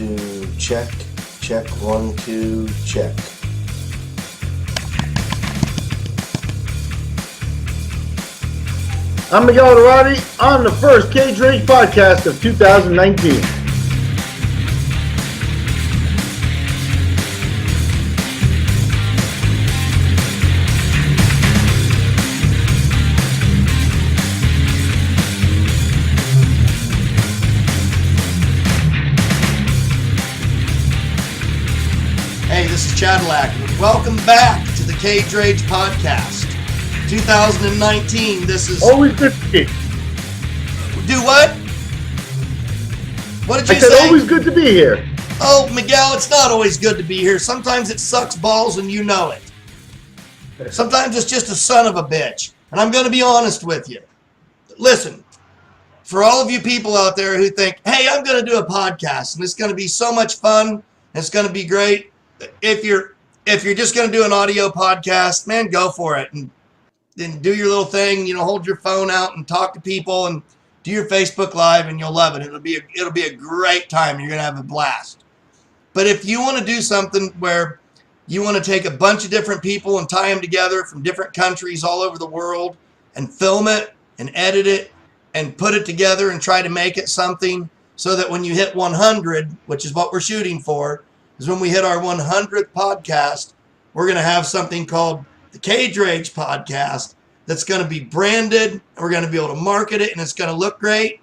2, check. Check, 1, 2, check. I'm Miguel Iturrate on the first Cage Rage podcast of 2019. Hey, this is Chadillac. Welcome back to the Cage Rage podcast. 2019. This is always good to be. Do what? What did you I said say? always good to be here. Oh, Miguel, it's not always good to be here. Sometimes it sucks balls and you know it. Sometimes it's just a son of a bitch. And I'm going to be honest with you. Listen, for all of you people out there who think, hey, I'm going to do a podcast and it's going to be so much fun and it's going to be great. If you're just going to do an audio podcast, man, go for it. And then do your little thing, hold your phone out and talk to people and do your Facebook Live and you'll love it. It'll be a great time. You're going to have a blast. But if you want to do something where you want to take a bunch of different people and tie them together from different countries all over the world and film it and edit it and put it together and try to make it something so that when you hit 100, which is what we're shooting for, is when we hit our 100th podcast, we're going to have something called the Cage Rage podcast that's going to be branded, and we're going to be able to market it, and it's going to look great.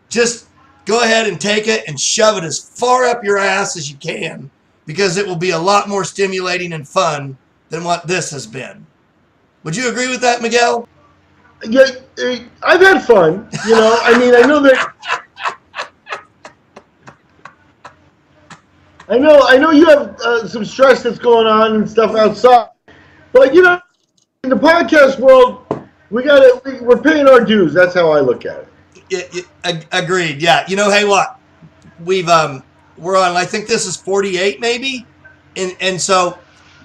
Just go ahead and take it and shove it as far up your ass as you can, because it will be a lot more stimulating and fun than what this has been. Would you agree with that, Miguel? Yeah, I've had fun. I know that. I know you have some stress that's going on and stuff outside. But, in the podcast world, we're paying our dues. That's how I look at it. Agreed. Yeah. Hey, what? We're on, I think this is 48 maybe. And so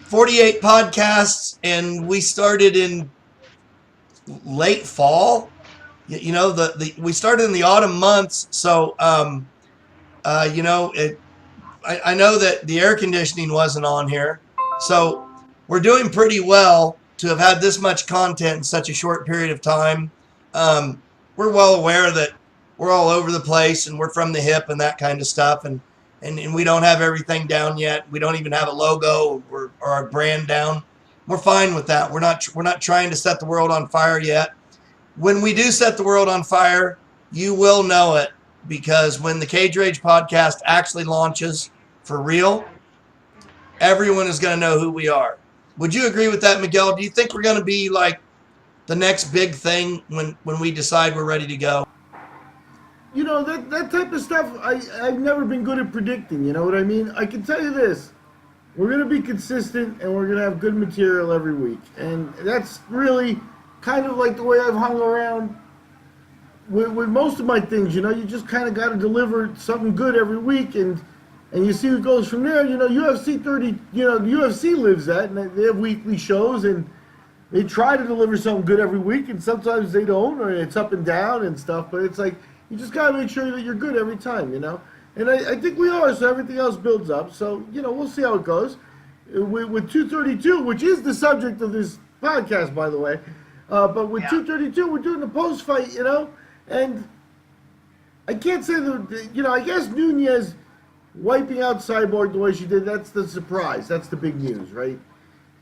48 podcasts, and we started in late fall. We started in the autumn months. So, I know that the air conditioning wasn't on here. So we're doing pretty well to have had this much content in such a short period of time. We're well aware that we're all over the place and we're from the hip and that kind of stuff. And we don't have everything down yet. We don't even have a logo or our brand down. We're fine with that. We're not trying to set the world on fire yet. When we do set the world on fire, you will know it, because when the Cage Rage podcast actually launches for real, everyone is going to know who we are. Would you agree with that, Miguel? Do you think we're going to be like the next big thing when we decide we're ready to go? That type of stuff, I've never been good at predicting, you know what I mean? I can tell you this, we're going to be consistent and we're going to have good material every week. And that's really kind of like the way I've hung around with most of my things, you just kind of got to deliver something good every week and you see who goes from there. UFC 30, the UFC lives that, and they have weekly shows, and they try to deliver something good every week, and sometimes they don't, or it's up and down and stuff, but it's like, you just got to make sure that you're good every time, And I think we are, so everything else builds up. So, we'll see how it goes. With 232, which is the subject of this podcast, by the way, but with 232, we're doing the post-fight, and I can't say that, I guess Nunes wiping out Cyborg the way she did, that's the surprise. That's the big news, right?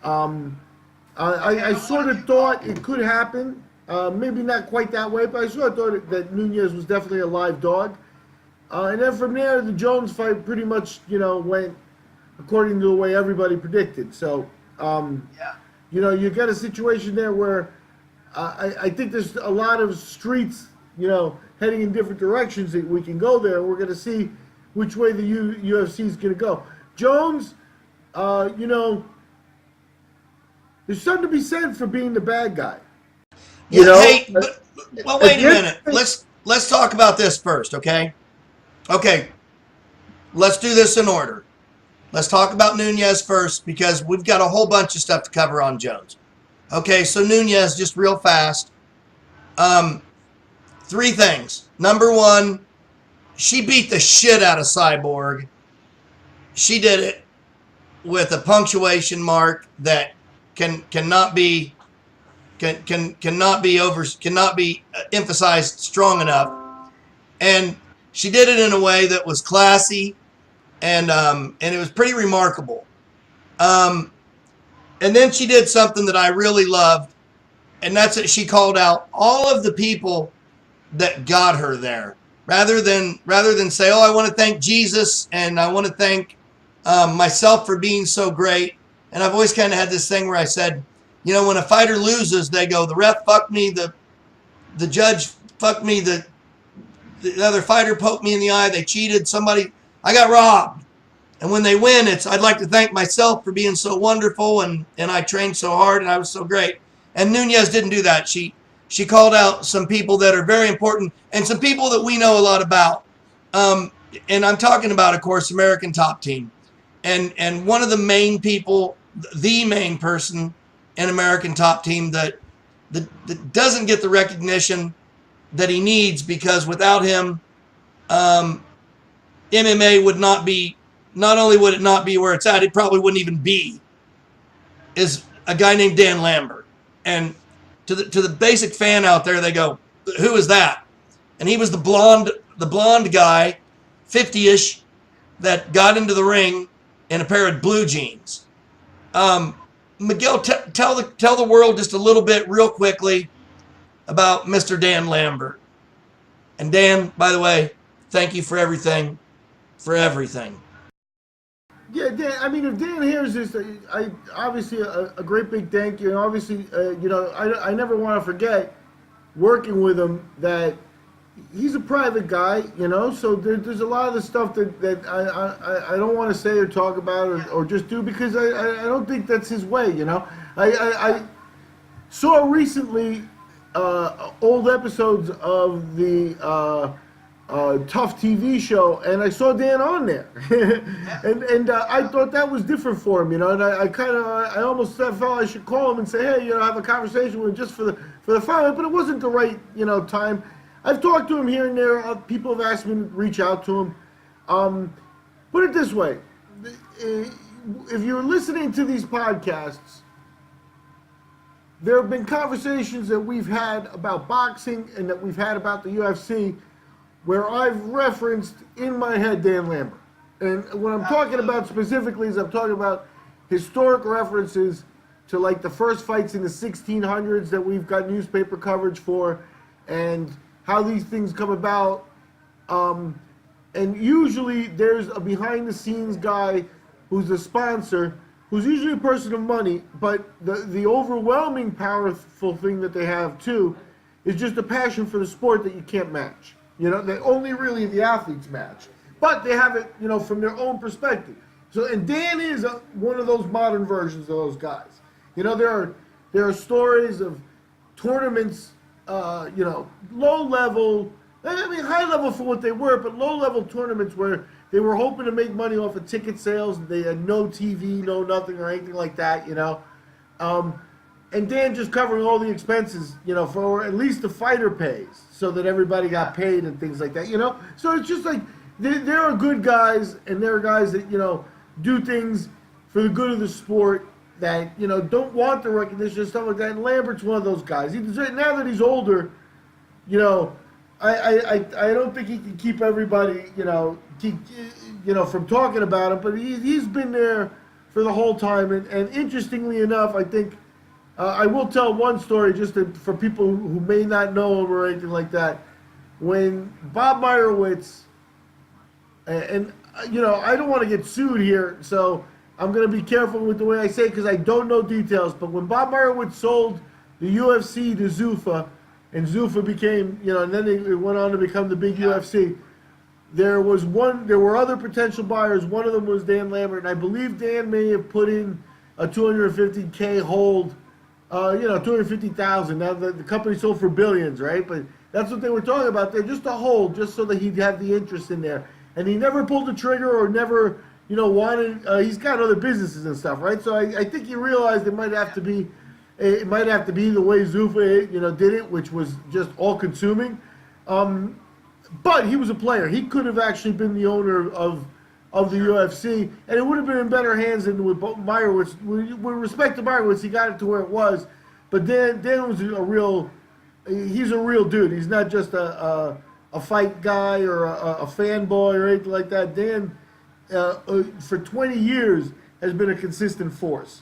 I sort of thought it could happen. Maybe not quite that way, but I sort of thought that Nunes was definitely a live dog. And then from there, the Jones fight pretty much, went according to the way everybody predicted. So, you got a situation there where I think there's a lot of streets, heading in different directions that we can go there. We're going to see which way the UFC is going to go. Jones, there's something to be said for being the bad guy. Hey, well, wait a minute. Let's talk about this first, okay? Okay, let's do this in order. Let's talk about Nunes first, because we've got a whole bunch of stuff to cover on Jones. Okay, so Nunes, just real fast. 3 things. Number 1, she beat the shit out of Cyborg. She did it with a punctuation mark that cannot be emphasized strong enough. And she did it in a way that was classy, and it was pretty remarkable. And then she did something that I really loved, and that's that she called out all of the people that got her there, rather than say, "Oh, I want to thank Jesus and I want to thank myself for being so great." And I've always kind of had this thing where I said, you know, when a fighter loses, they go, "The ref fucked me, the judge fucked me, the other fighter poked me in the eye, they cheated, I got robbed." And when they win, it's, "I'd like to thank myself for being so wonderful, and I trained so hard and I was so great." And Nunes didn't do that. She called out some people that are very important and some people that we know a lot about. And I'm talking about, of course, American Top Team. And one of the main people, the main person in American Top Team that doesn't get the recognition that he needs, because without him, MMA would not be, not only would it not be where it's at, it probably wouldn't even be, is a guy named Dan Lambert. And to the basic fan out there, they go, "Who is that?" And he was the blonde guy, 50-ish, that got into the ring in a pair of blue jeans. Miguel, tell the world just a little bit real quickly about Mr. Dan Lambert. And Dan, by the way, thank you for everything. Yeah, Dan, I mean, if Dan hears this, I obviously a great big thank you. And obviously, you know, I never want to forget working with him, that he's a private guy, you know, so there's a lot of the stuff that I don't want to say or talk about or just do, because I don't think that's his way, you know. I saw recently old episodes of the Tough TV show, and I saw Dan on there, and I thought that was different for him, you know. And I almost felt I should call him and say, "Hey, you know, have a conversation with him just for the fight," but it wasn't the right, you know, time. I've talked to him here and there. People have asked me to reach out to him. Put it this way: if you're listening to these podcasts, there have been conversations that we've had about boxing and that we've had about the UFC, where I've referenced in my head Dan Lambert. And what I'm talking about specifically is I'm talking about historic references to, like, the first fights in the 1600s that we've got newspaper coverage for, and how these things come about. And usually there's a behind-the-scenes guy who's a sponsor, who's usually a person of money, but the overwhelming powerful thing that they have, too, is just a passion for the sport that you can't match. You know, that only really the athletes match. But they have it, you know, from their own perspective. So, and Dan is one of those modern versions of those guys. You know, there are stories of tournaments, you know, low level, I mean high level for what they were, but low level tournaments where they were hoping to make money off of ticket sales. They had no TV, no nothing or anything like that, you know. And Dan just covering all the expenses, you know, for at least the fighter pays, so that everybody got paid and things like that, you know. So it's just like, there are good guys, and there are guys that, you know, do things for the good of the sport that, you know, don't want the recognition and stuff like that. And Lambert's one of those guys. Now that he's older, you know, I don't think he can keep everybody, you know, from talking about him, but he's been there for the whole time. And interestingly enough, I think, I will tell one story just for people who may not know him or anything like that. When Bob Meyerowitz, and you know, I don't want to get sued here, so I'm going to be careful with the way I say it because I don't know details. But when Bob Meyerowitz sold the UFC to Zuffa, and Zuffa became, you know, and then it went on to become the big UFC. There were other potential buyers. One of them was Dan Lambert, and I believe Dan may have put in a $250K hold. You know, 250,000. Now the company sold for billions, right? But that's what they were talking about there, just a hold, just so that he'd have the interest in there. And he never pulled the trigger or never, you know, wanted. He's got other businesses and stuff, right? So I think he realized it might have to be the way Zuffa, you know, did it, which was just all-consuming. but he was a player. He could have actually been the owner of the UFC, and it would have been in better hands than with Meyerowitz. With respect to Meyerowitz, he got it to where it was. But Dan was he's a real dude. He's not just a fight guy or a fanboy or anything like that. Dan, for 20 years, has been a consistent force.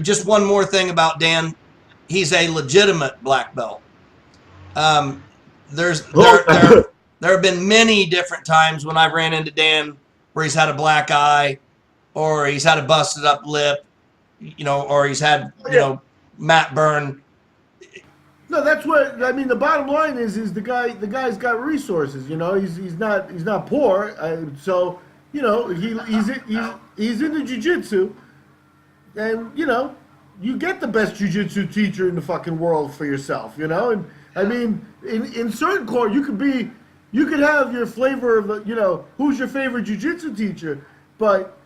Just one more thing about Dan. He's a legitimate black belt. There have been many different times when I've ran into Dan where he's had a black eye, or he's had a busted up lip, or he's had, Matt Burn. No, that's what I mean. The bottom line is the guy's got resources. He's not poor. So he's into jiu-jitsu, and you get the best jiu-jitsu teacher in the fucking world for yourself. And I mean, in certain court, you could have your flavor of who's your favorite jiu-jitsu teacher, but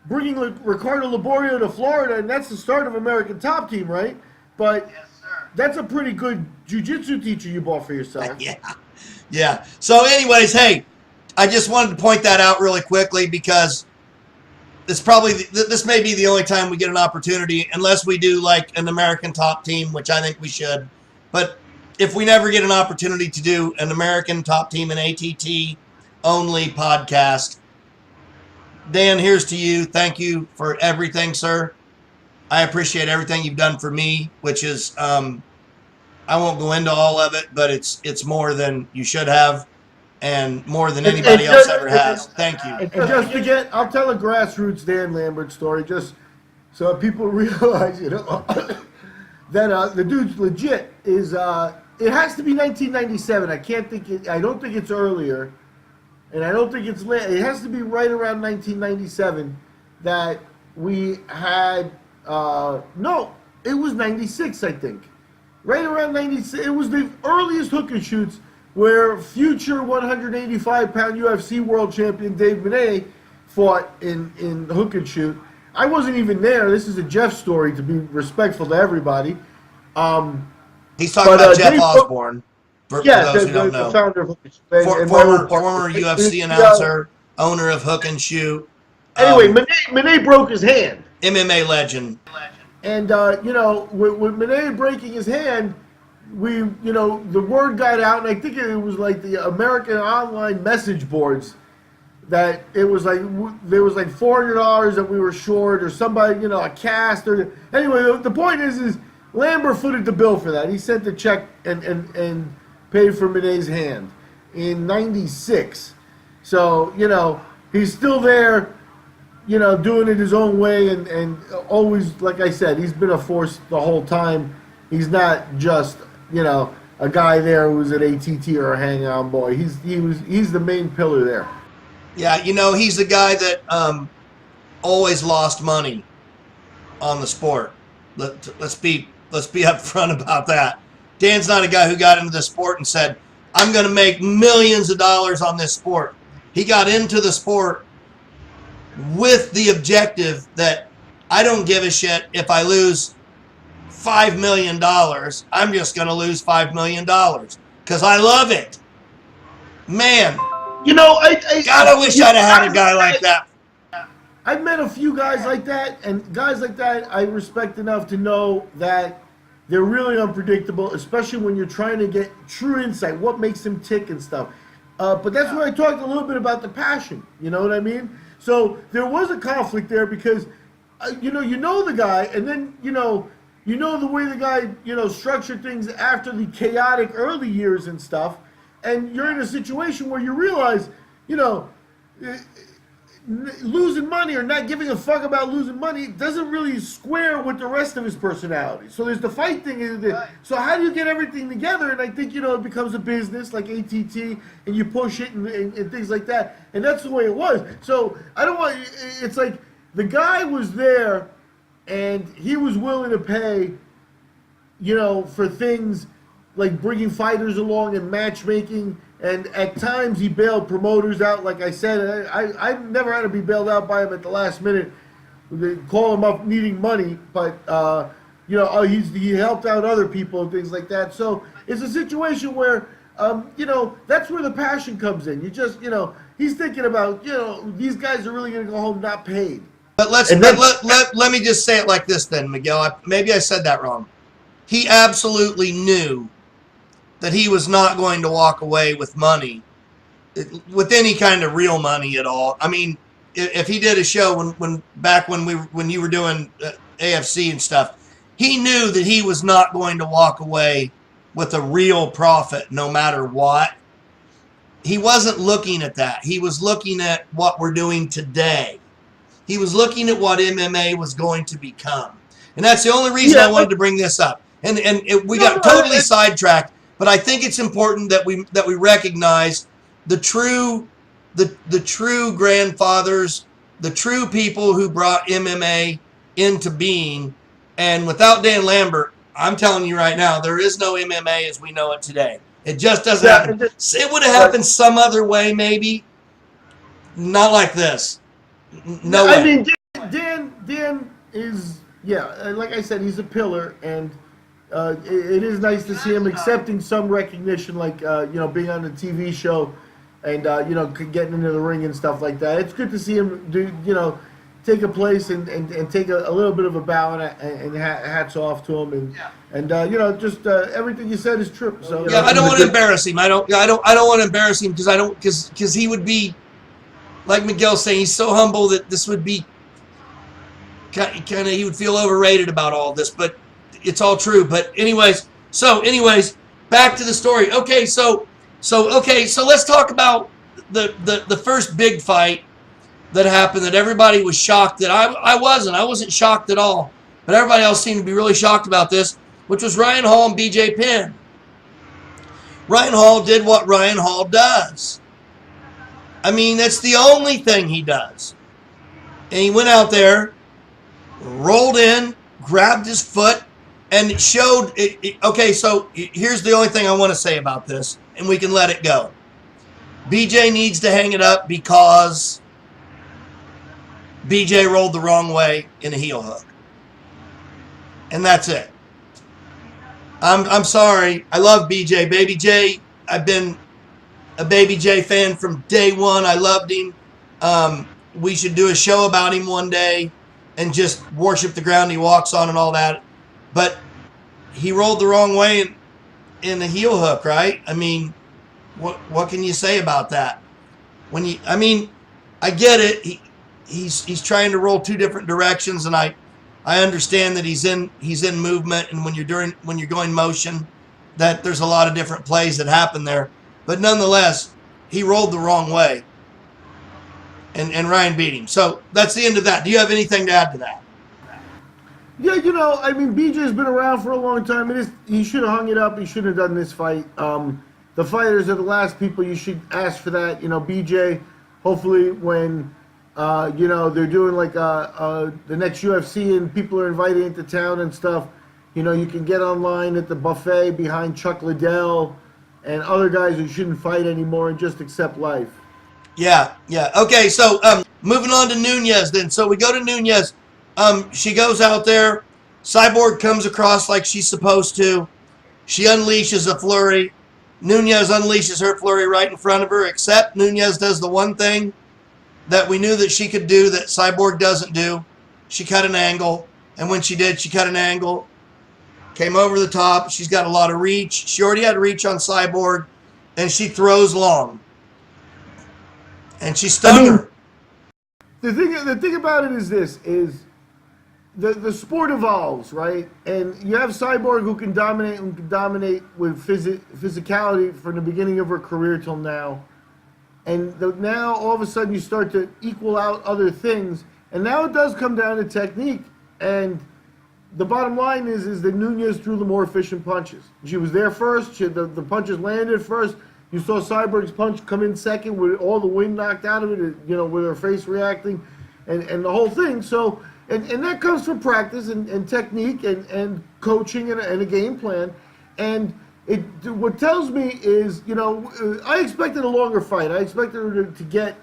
bringing Ricardo Laborio to Florida, and that's the start of American Top Team, right? But yes, sir. That's a pretty good jiu-jitsu teacher you bought for yourself. Yeah. So anyways, hey, I just wanted to point that out really quickly because this may be the only time we get an opportunity, unless we do like an American Top Team, which I think we should. But if we never get an opportunity to do an American Top Team and ATT only podcast, Dan, here's to you. Thank you for everything, sir. I appreciate everything you've done for me, which is, I won't go into all of it, but it's more than you should have and more than anybody else ever has. Thank you. And just to I'll tell a grassroots Dan Lambert story just so people realize, that the dude's legit. It has to be 1997. I don't think it's earlier. And I don't think it's late. It has to be right around 1997 that we had, no, it was 96, I think. Right around 96. It was the earliest hook and shoots where future 185-pound UFC world champion Dave Menne fought in hook and shoot. I wasn't even there. This is a Jeff story, to be respectful to everybody. He's talking about Jeff Osborne. For those who don't know. The founder of Hook and Shoot. Former UFC announcer, owner of Hook and Shoot. Anyway, Menne broke his hand. MMA legend. And, with Menne breaking his hand, the word got out, and I think it was like the American online message boards that it was like, there was like $400 that we were short, or somebody, a cast, or, anyway, the point is Lambert footed the bill for that. He sent the check and paid for Menne's hand in 96. So, he's still there, doing it his own way, and always, like I said, he's been a force the whole time. He's not just, a guy there who's an ATT or a hang-on boy. He's the main pillar there. Yeah, he's the guy that always lost money on the sport. Let's be upfront about that. Dan's not a guy who got into the sport and said, I'm going to make millions of dollars on this sport. He got into the sport with the objective that I don't give a shit if I lose $5 million. I'm just going to lose $5 million because I love it. Man, I wish I'd have had a guy like that. I've met a few guys like that, and guys like that I respect enough to know that they're really unpredictable, especially when you're trying to get true insight, what makes them tick and stuff. But that's where I talked a little bit about the passion, you know what I mean? So there was a conflict there because, you know the guy, and then, you know the way the guy, structured things after the chaotic early years and stuff, and you're in a situation where you realize, losing money or not giving a fuck about losing money doesn't really square with the rest of his personality. So there's the fight thing. Right. So how do you get everything together? And I think, it becomes a business like ATT, and you push it and things like that. And that's the way it was. So it's like the guy was there and he was willing to pay, for things like bringing fighters along and matchmaking. And at times he bailed promoters out, like I said. I never had to be bailed out by him at the last minute. They call him up needing money, but he helped out other people and things like that. So it's a situation where, that's where the passion comes in. He's thinking about, these guys are really going to go home not paid. But let me just say it like this then, Miguel. Maybe I said that wrong. He absolutely knew that he was not going to walk away with money, with any kind of real money at all. I mean, if he did a show when you were doing AFC and stuff, he knew that he was not going to walk away with a real profit no matter what. He wasn't looking at that. He was looking at what we're doing today. He was looking at what MMA was going to become. And that's the only reason I wanted to bring this up. And we got totally sidetracked, but I think it's important that we recognize the true grandfathers, the true people who brought MMA into being. And without Dan Lambert, I'm telling you right now, there is no MMA as we know it today. It just doesn't happen. It would have happened some other way, maybe. Not like this. No way. I mean, Dan is, like I said, he's a pillar, and it is nice to see him accepting some recognition, like being on the TV show, and getting into the ring and stuff like that. It's good to see him take a place and take a little bit of a bow, and hats off to him, and everything you said is true. So I don't want to embarrass him. I don't want to embarrass him because he would be, like Miguel's saying, he's so humble that this would be kind of, he would feel overrated about all this, but it's all true. But anyways, back to the story. Okay, so let's talk about the first big fight that happened that everybody was shocked that I wasn't shocked at all, but everybody else seemed to be really shocked about this, which was Ryan Hall and BJ Penn. Ryan Hall did what Ryan Hall does. I mean, that's the only thing he does. And he went out there, rolled in, grabbed his foot, and it showed. Okay, so here's the only thing I want to say about this, and we can let it go. BJ needs to hang it up because BJ rolled the wrong way in a heel hook. And that's it. I'm sorry. I love BJ. Baby J, I've been a Baby J fan from day one. I loved him. We should do a show about him one day and just worship the ground he walks on and all that. But he rolled the wrong way in the heel hook, right? I mean, what can you say about that? I get it. He's trying to roll two different directions, and I understand that he's in movement, and when you're going motion, that there's a lot of different plays that happen there. But nonetheless, he rolled the wrong way, and Ryan beat him. So that's the end of that. Do you have anything to add to that? Yeah, BJ's been around for a long time. He should have hung it up. He shouldn't have done this fight. The fighters are the last people you should ask for that. BJ, hopefully when they're doing like the next UFC and people are invited into town and stuff, you can get online at the buffet behind Chuck Liddell and other guys who shouldn't fight anymore and just accept life. Yeah. Okay, so moving on to Nunes then. So we go to Nunes. She goes out there. Cyborg comes across like she's supposed to. She unleashes a flurry. Nunes unleashes her flurry right in front of her, except Nunes does the one thing that we knew that she could do that Cyborg doesn't do. She cut an angle, and when she did, she cut an angle, came over the top. She's got a lot of reach. She already had reach on Cyborg, and she throws long. And she stung her. The thing about it is this, the sport evolves, right? And you have Cyborg who can dominate with physicality from the beginning of her career till now. And now all of a sudden you start to equal out other things. And now it does come down to technique. And the bottom line is that Nunes threw the more efficient punches. She was there first. The punches landed first. You saw Cyborg's punch come in second with all the wind knocked out of it, with her face reacting and the whole thing. So, and that comes from practice and technique and coaching and a game plan. And what tells me is, I expected a longer fight. I expected her to get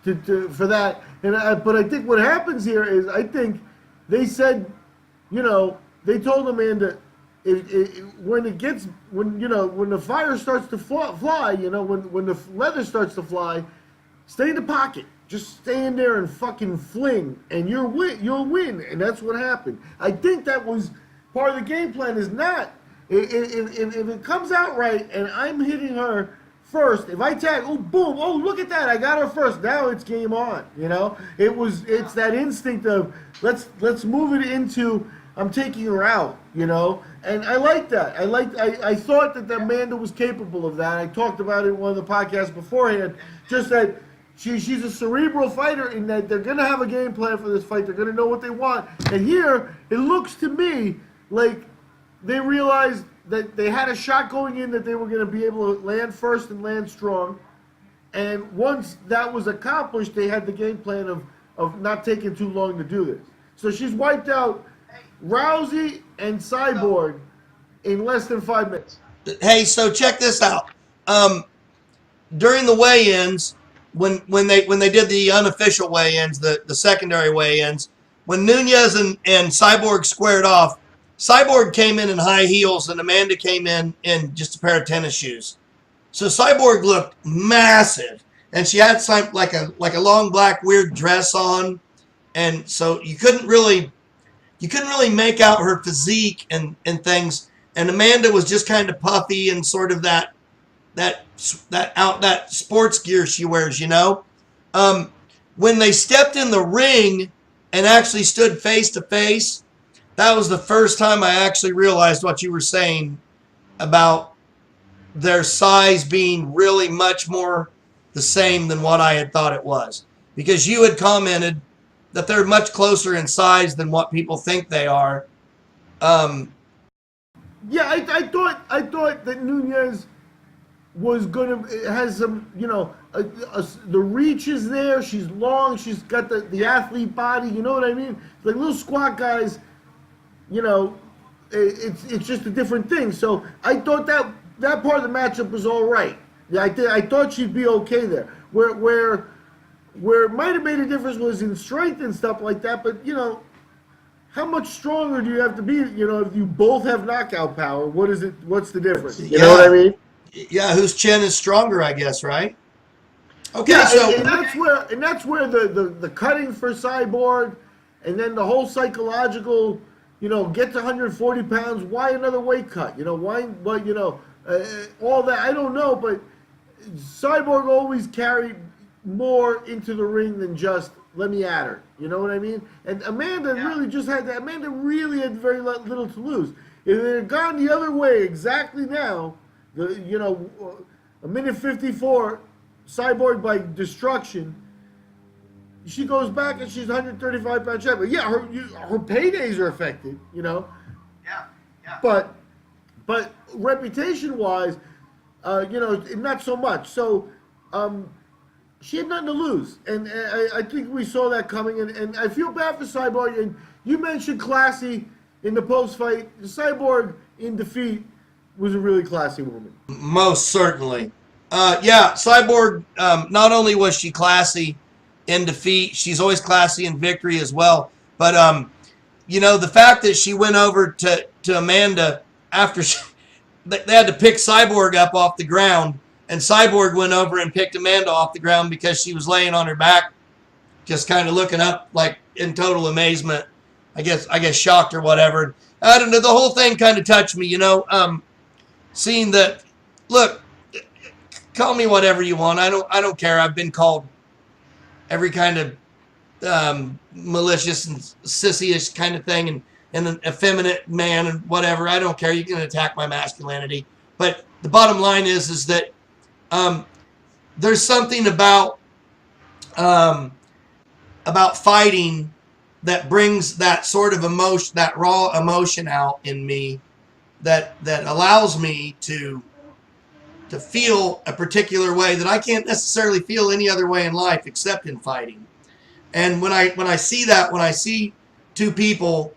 for that. But I think what happens here is I think they said, they told Amanda, when the fire starts to fly, when the leather starts to fly, stay in the pocket. Just stay in there and fucking fling, and you'll win. And that's what happened. I think that was part of the game plan. Is not if it comes out right, and I'm hitting her first. If I tag, oh boom, oh look at that, I got her first. Now it's game on. It's that instinct of let's move it into I'm taking her out. And I like that. I thought that Amanda was capable of that. I talked about it in one of the podcasts beforehand. Just that. She's a cerebral fighter in that they're going to have a game plan for this fight. They're going to know what they want. And here, it looks to me like they realized that they had a shot going in that they were going to be able to land first and land strong. And once that was accomplished, they had the game plan of not taking too long to do this. So she's wiped out Rousey and Cyborg in less than 5 minutes. Hey, so check this out. During the weigh-ins, when they did the unofficial weigh-ins, the secondary weigh-ins, when Nunes and Cyborg squared off, Cyborg came in high heels and Amanda came in just a pair of tennis shoes. So Cyborg looked massive, and she had some like a long black weird dress on, and so you couldn't really make out her physique and things. And Amanda was just kind of puffy and sort of that sports gear she wears, when they stepped in the ring and actually stood face to face, that was the first time I actually realized what you were saying about their size being really much more the same than what I had thought it was, because you had commented that they're much closer in size than what people think they are. Yeah, I thought that Nunes was has some, the reach is there. She's long. She's got the athlete body. You know what I mean? Like little squat guys, it's just a different thing. So I thought that part of the matchup was all right. Yeah, I thought she'd be okay there. Where it might have made a difference was in strength and stuff like that. But how much stronger do you have to be? If you both have knockout power, what's the difference? You know what I mean? Yeah, whose chin is stronger, I guess, right? Okay, yeah, so and that's where the cutting for Cyborg, and then the whole psychological, get to 140 pounds. Why another weight cut? Why? But all that I don't know. But Cyborg always carried more into the ring than just let me at her. You know what I mean? And Amanda really just had that. Amanda really had very little to lose. If it had gone the other way exactly now. A minute 54, Cyborg by destruction. She goes back and she's 135 pound champion. Yeah, her paydays are affected. Yeah. But reputation wise, not so much. So, she had nothing to lose, and I think we saw that coming. And I feel bad for Cyborg. And you mentioned classy in the post fight. Cyborg in defeat was a really classy woman. Most certainly. Cyborg, not only was she classy in defeat, she's always classy in victory as well. But, the fact that she went over to Amanda after they had to pick Cyborg up off the ground, and Cyborg went over and picked Amanda off the ground because she was laying on her back, just kind of looking up like in total amazement. I guess shocked or whatever. I don't know. The whole thing kind of touched me, seeing that, look, call me whatever you want. I don't care. I've been called every kind of malicious and sissy-ish kind of thing, and an effeminate man and whatever. I don't care. You can attack my masculinity. But the bottom line is that there's something about fighting that brings that sort of emotion, that raw emotion out in me, that allows me to feel a particular way that I can't necessarily feel any other way in life except in fighting. And when I see that, when I see two people,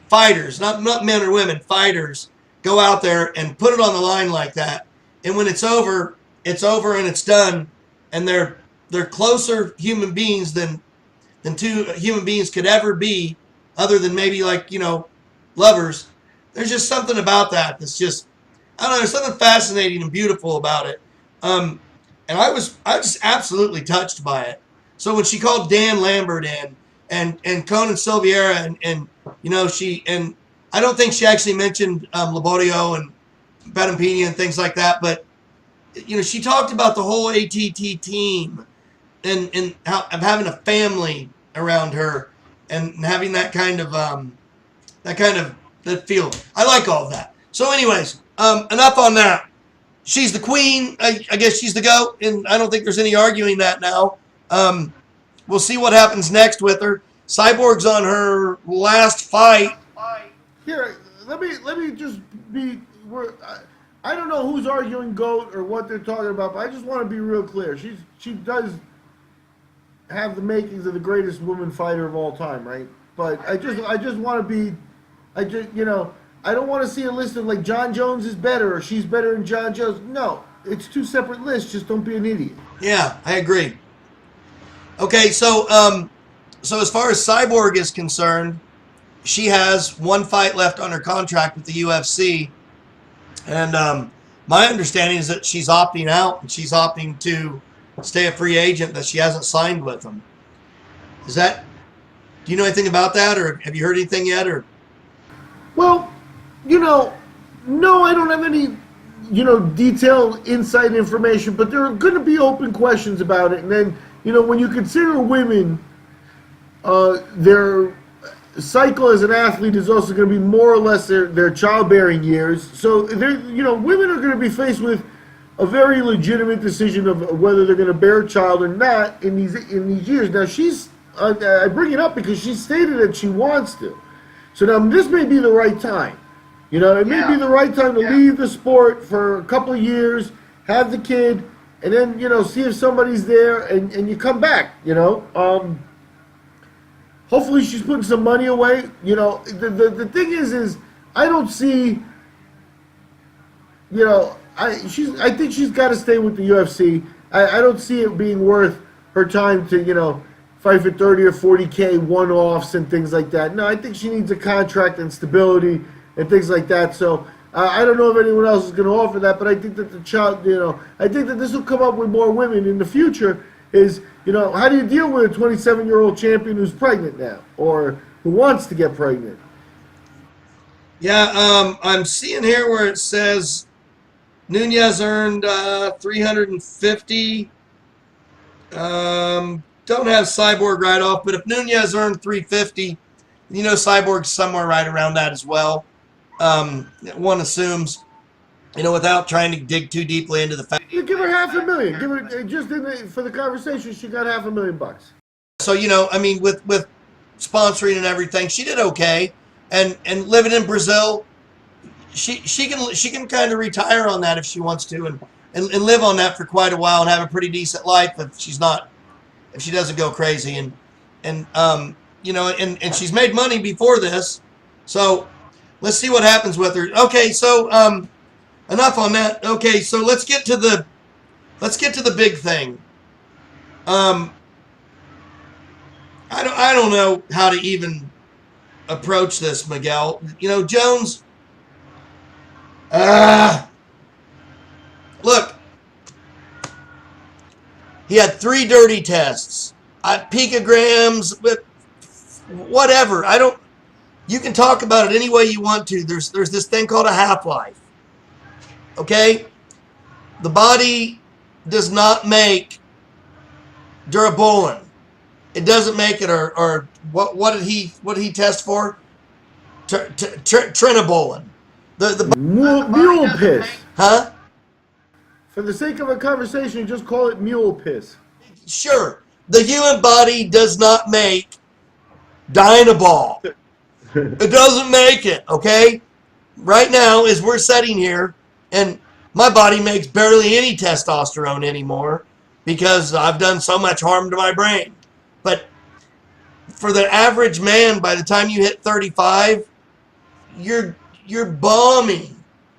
fighters, not men or women, fighters, go out there and put it on the line like that, and when it's over and it's done, and they're closer human beings than two human beings could ever be, other than maybe like lovers, there's just something about that that's just, I don't know, there's something fascinating and beautiful about it. And I was just absolutely touched by it. So when she called Dan Lambert in and Conan Silveira and you know, and I don't think she actually mentioned Laborio and Betampini and things like that, but you know, she talked about the whole ATT team and how of having a family around her and having that kind of that feel. I like all of that. So anyways, enough on that. She's the queen. I guess she's the GOAT, and I don't think there's any arguing that now. We'll see what happens next with her. Cyborg's on her last fight. Here, let me just be. I don't know who's arguing GOAT or what they're talking about, but I just want to be real clear. She does have the makings of the greatest woman fighter of all time, right? But I just want to be, you know, I don't want to see a list of like Jon Jones is better or she's better than Jon Jones. No, it's two separate lists. Just don't be an idiot. Yeah, I agree. Okay, so as far as Cyborg is concerned, she has one fight left on her contract with the UFC, and my understanding is that she's opting out and she's opting to stay a free agent, that she hasn't signed with them. Do you know anything about that, or have you heard anything yet? Or well, you know, no, I don't have any, you know, detailed inside information, but there are going to be open questions about it. And then, you know, when you consider women, their cycle as an athlete is also going to be more or less their childbearing years. So, you know, women are going to be faced with a very legitimate decision of whether they're going to bear a child or not in these years. Now, I bring it up because she stated that she wants to. So now this may be the right time. You know, it may be the right time to leave the sport for a couple of years, have the kid, and then, you know, see if somebody's there and you come back, you know. Hopefully she's putting some money away. You know, the thing is I don't see, you know, I think she's got to stay with the UFC. I don't see it being worth her time to, you know, fight for 30 or 40K one-offs and things like that. No, I think she needs a contract and stability and things like that. So I don't know if anyone else is going to offer that, but I think that the child, you know, I think that this will come up with more women in the future. Is, you know, how do you deal with a 27-year-old champion who's pregnant now or who wants to get pregnant? Yeah, I'm seeing here where it says Nunes earned 350. Don't have Cyborg right off, but if Nunes earned 350, you know Cyborg's somewhere right around that as well. One assumes, you know, without trying to dig too deeply into the fact. You give her $500,000. Give her just for the conversation. She got $500,000. So, you know, I mean, with sponsoring and everything, she did okay. And living in Brazil, she can kind of retire on that if she wants to, and live on that for quite a while and have a pretty decent life if she doesn't go crazy and you know, and she's made money before this, so let's see what happens with her. Okay, so enough on that. Okay, so let's get to the big thing. I don't know how to even approach this, Miguel. You know, Jones. Look, he had 3 dirty tests, picograms, with whatever. You can talk about it any way you want to. There's this thing called a half-life. Okay? The body does not make Durabolin. It doesn't make it, or what did he test for? Trinabolin. The mule piss. Huh? For the sake of a conversation, just call it mule piss. Sure. The human body does not make Dynabol. It doesn't make it, okay? Right now, as we're sitting here, and my body makes barely any testosterone anymore because I've done so much harm to my brain. But for the average man, by the time you hit 35, you're bombing,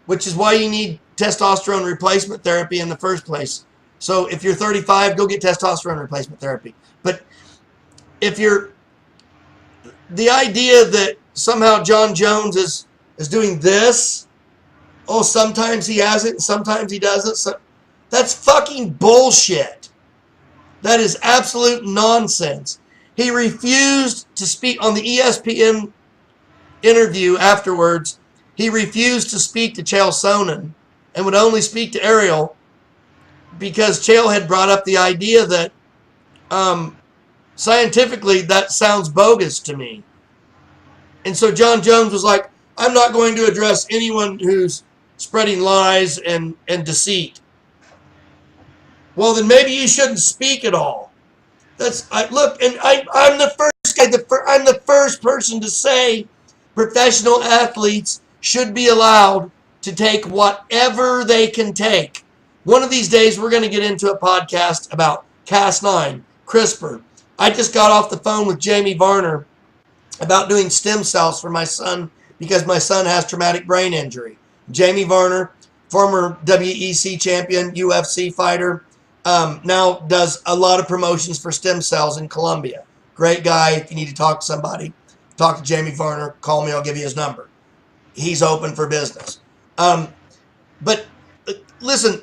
which is why you need testosterone replacement therapy in the first place. So if you're 35, go get testosterone replacement therapy. But if you're the idea that somehow Jon Jones is doing this, oh, sometimes he has it and sometimes he doesn't. So, that's fucking bullshit. That is absolute nonsense. He refused to speak on the ESPN interview afterwards. He refused to speak to Chael Sonnen and would only speak to Ariel because Chael had brought up the idea that scientifically that sounds bogus to me. And so Jon Jones was like, I'm not going to address anyone who's spreading lies and deceit. Well, then maybe you shouldn't speak at all. I'm the first guy. I'm the first person to say professional athletes should be allowed to take whatever they can take. One of these days, we're going to get into a podcast about Cas9, CRISPR. I just got off the phone with Jamie Varner about doing stem cells for my son because my son has traumatic brain injury. Jamie Varner, former WEC champion, UFC fighter, now does a lot of promotions for stem cells in Colombia. Great guy. If you need to talk to somebody, talk to Jamie Varner. Call me. I'll give you his number. He's open for business. But listen,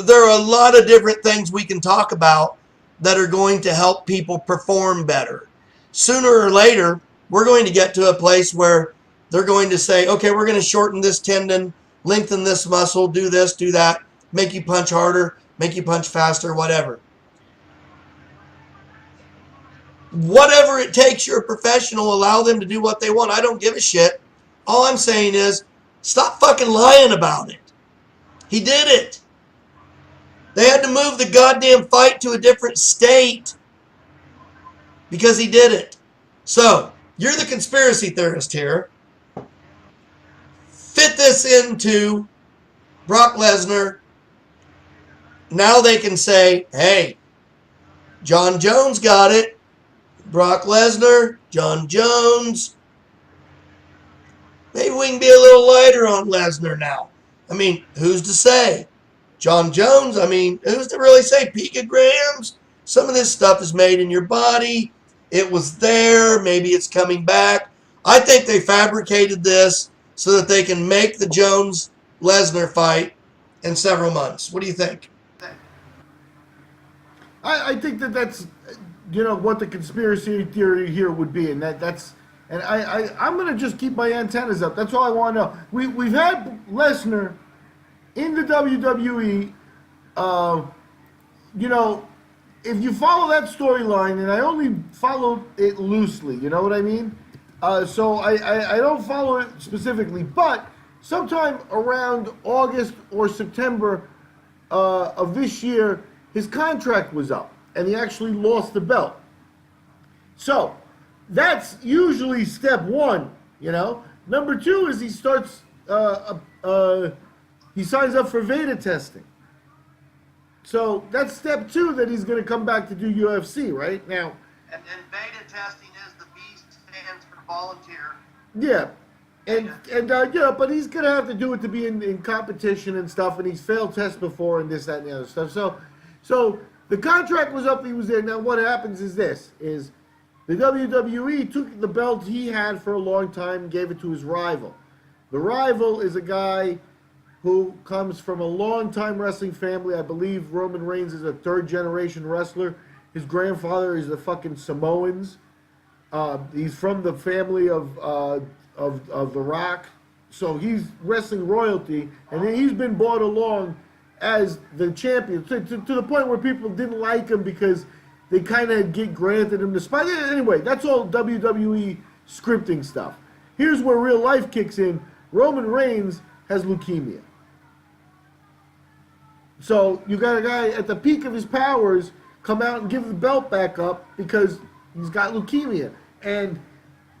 there are a lot of different things we can talk about that are going to help people perform better. Sooner or later, we're going to get to a place where they're going to say, okay, we're going to shorten this tendon, lengthen this muscle, do this, do that, make you punch harder, make you punch faster, whatever. Whatever it takes, you're a professional, allow them to do what they want. I don't give a shit. All I'm saying is, stop fucking lying about it. He did it. They had to move the goddamn fight to a different state because he did it. So, you're the conspiracy theorist here. Fit this into Brock Lesnar. Now they can say, hey, Jon Jones got it. Brock Lesnar, Jon Jones. Maybe we can be a little lighter on Lesnar now. I mean, who's to say? Jon Jones, I mean, who's to really say? Picograms? Some of this stuff is made in your body. It was there. Maybe it's coming back. I think they fabricated this so that they can make the Jones-Lesnar fight in several months. What do you think? I think that's, what the conspiracy theory here would be, and I'm gonna just keep my antennas up. That's all I want to know. We've had Lesnar in the WWE. If you follow that storyline, and I only follow it loosely, you know what I mean? So I don't follow it specifically, but sometime around August or September of this year, his contract was up, and he actually lost the belt. So that's usually step one, Number two is he starts, he signs up for Veda testing. So that's step two that he's going to come back to do UFC, right? Now. And Veda testing is the V stands for volunteer. Yeah. But he's going to have to do it to be in competition and stuff, and he's failed tests before and this, that, and the other stuff. So the contract was up, he was there. Now what happens is this, is the WWE took the belt he had for a long time and gave it to his rival. The rival is a guy who comes from a long-time wrestling family. I believe Roman Reigns is a third-generation wrestler. His grandfather is the fucking Samoans. He's from the family of The Rock. So he's wrestling royalty, and then he's been brought along as the champion to the point where people didn't like him because they kind of granted him the spot. Anyway, that's all WWE scripting stuff. Here's where real life kicks in. Roman Reigns has leukemia. So you got a guy at the peak of his powers come out and give the belt back up because he's got leukemia. And,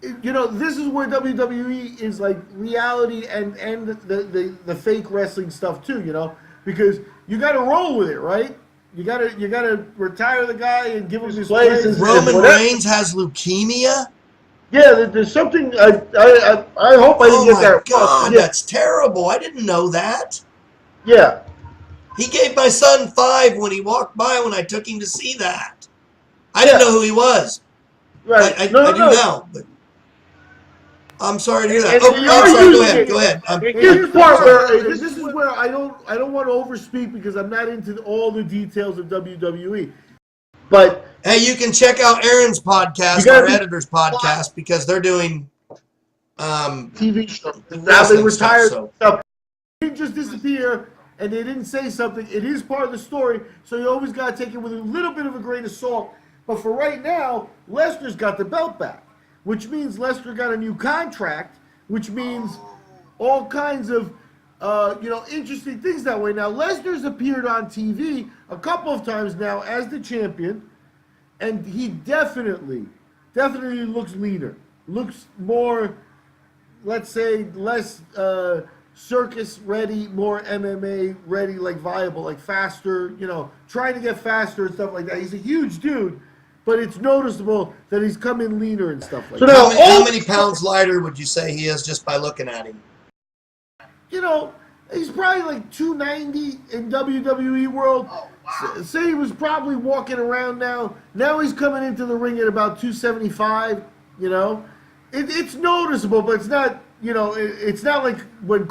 this is where WWE is like reality and the fake wrestling stuff too, because you got to roll with it, right? You got to retire the guy and give him his place. Roman Reigns has leukemia? Yeah, there's something. I hope I didn't get that. Oh my God, yeah. That's terrible. I didn't know that. Yeah. He gave my son 5 when he walked by when I took him to see that. I didn't know who he was. Right. I do now. But. I'm sorry to hear that. And Oh, they I'm are sorry. Go using ahead. it. Go ahead. And here's the part where this is where I don't want to overspeak because I'm not into all the details of WWE. But Hey, you can check out Aaron's podcast, our editor's podcast, because they're doing TV shows. Now they wrestling retired stuff. stuff. They didn't just disappear and they didn't say something. It is part of the story, so you always got to take it with a little bit of a grain of salt. But for right now, Lesnar's got the belt back, which means Lesnar got a new contract, which means all kinds of interesting things that way. Now, Lesnar's appeared on TV a couple of times now as the champion, and he definitely looks leaner, looks more, let's say, less circus ready, more MMA ready, like viable, like faster, trying to get faster and stuff like that. He's a huge dude, but it's noticeable that he's come in leaner and stuff like that. So how many pounds lighter would you say he is just by looking at him? He's probably like 290 in WWE world. Oh, wow. Say he was probably walking around now. Now he's coming into the ring at about 275, It's noticeable, but it's not, it's not like when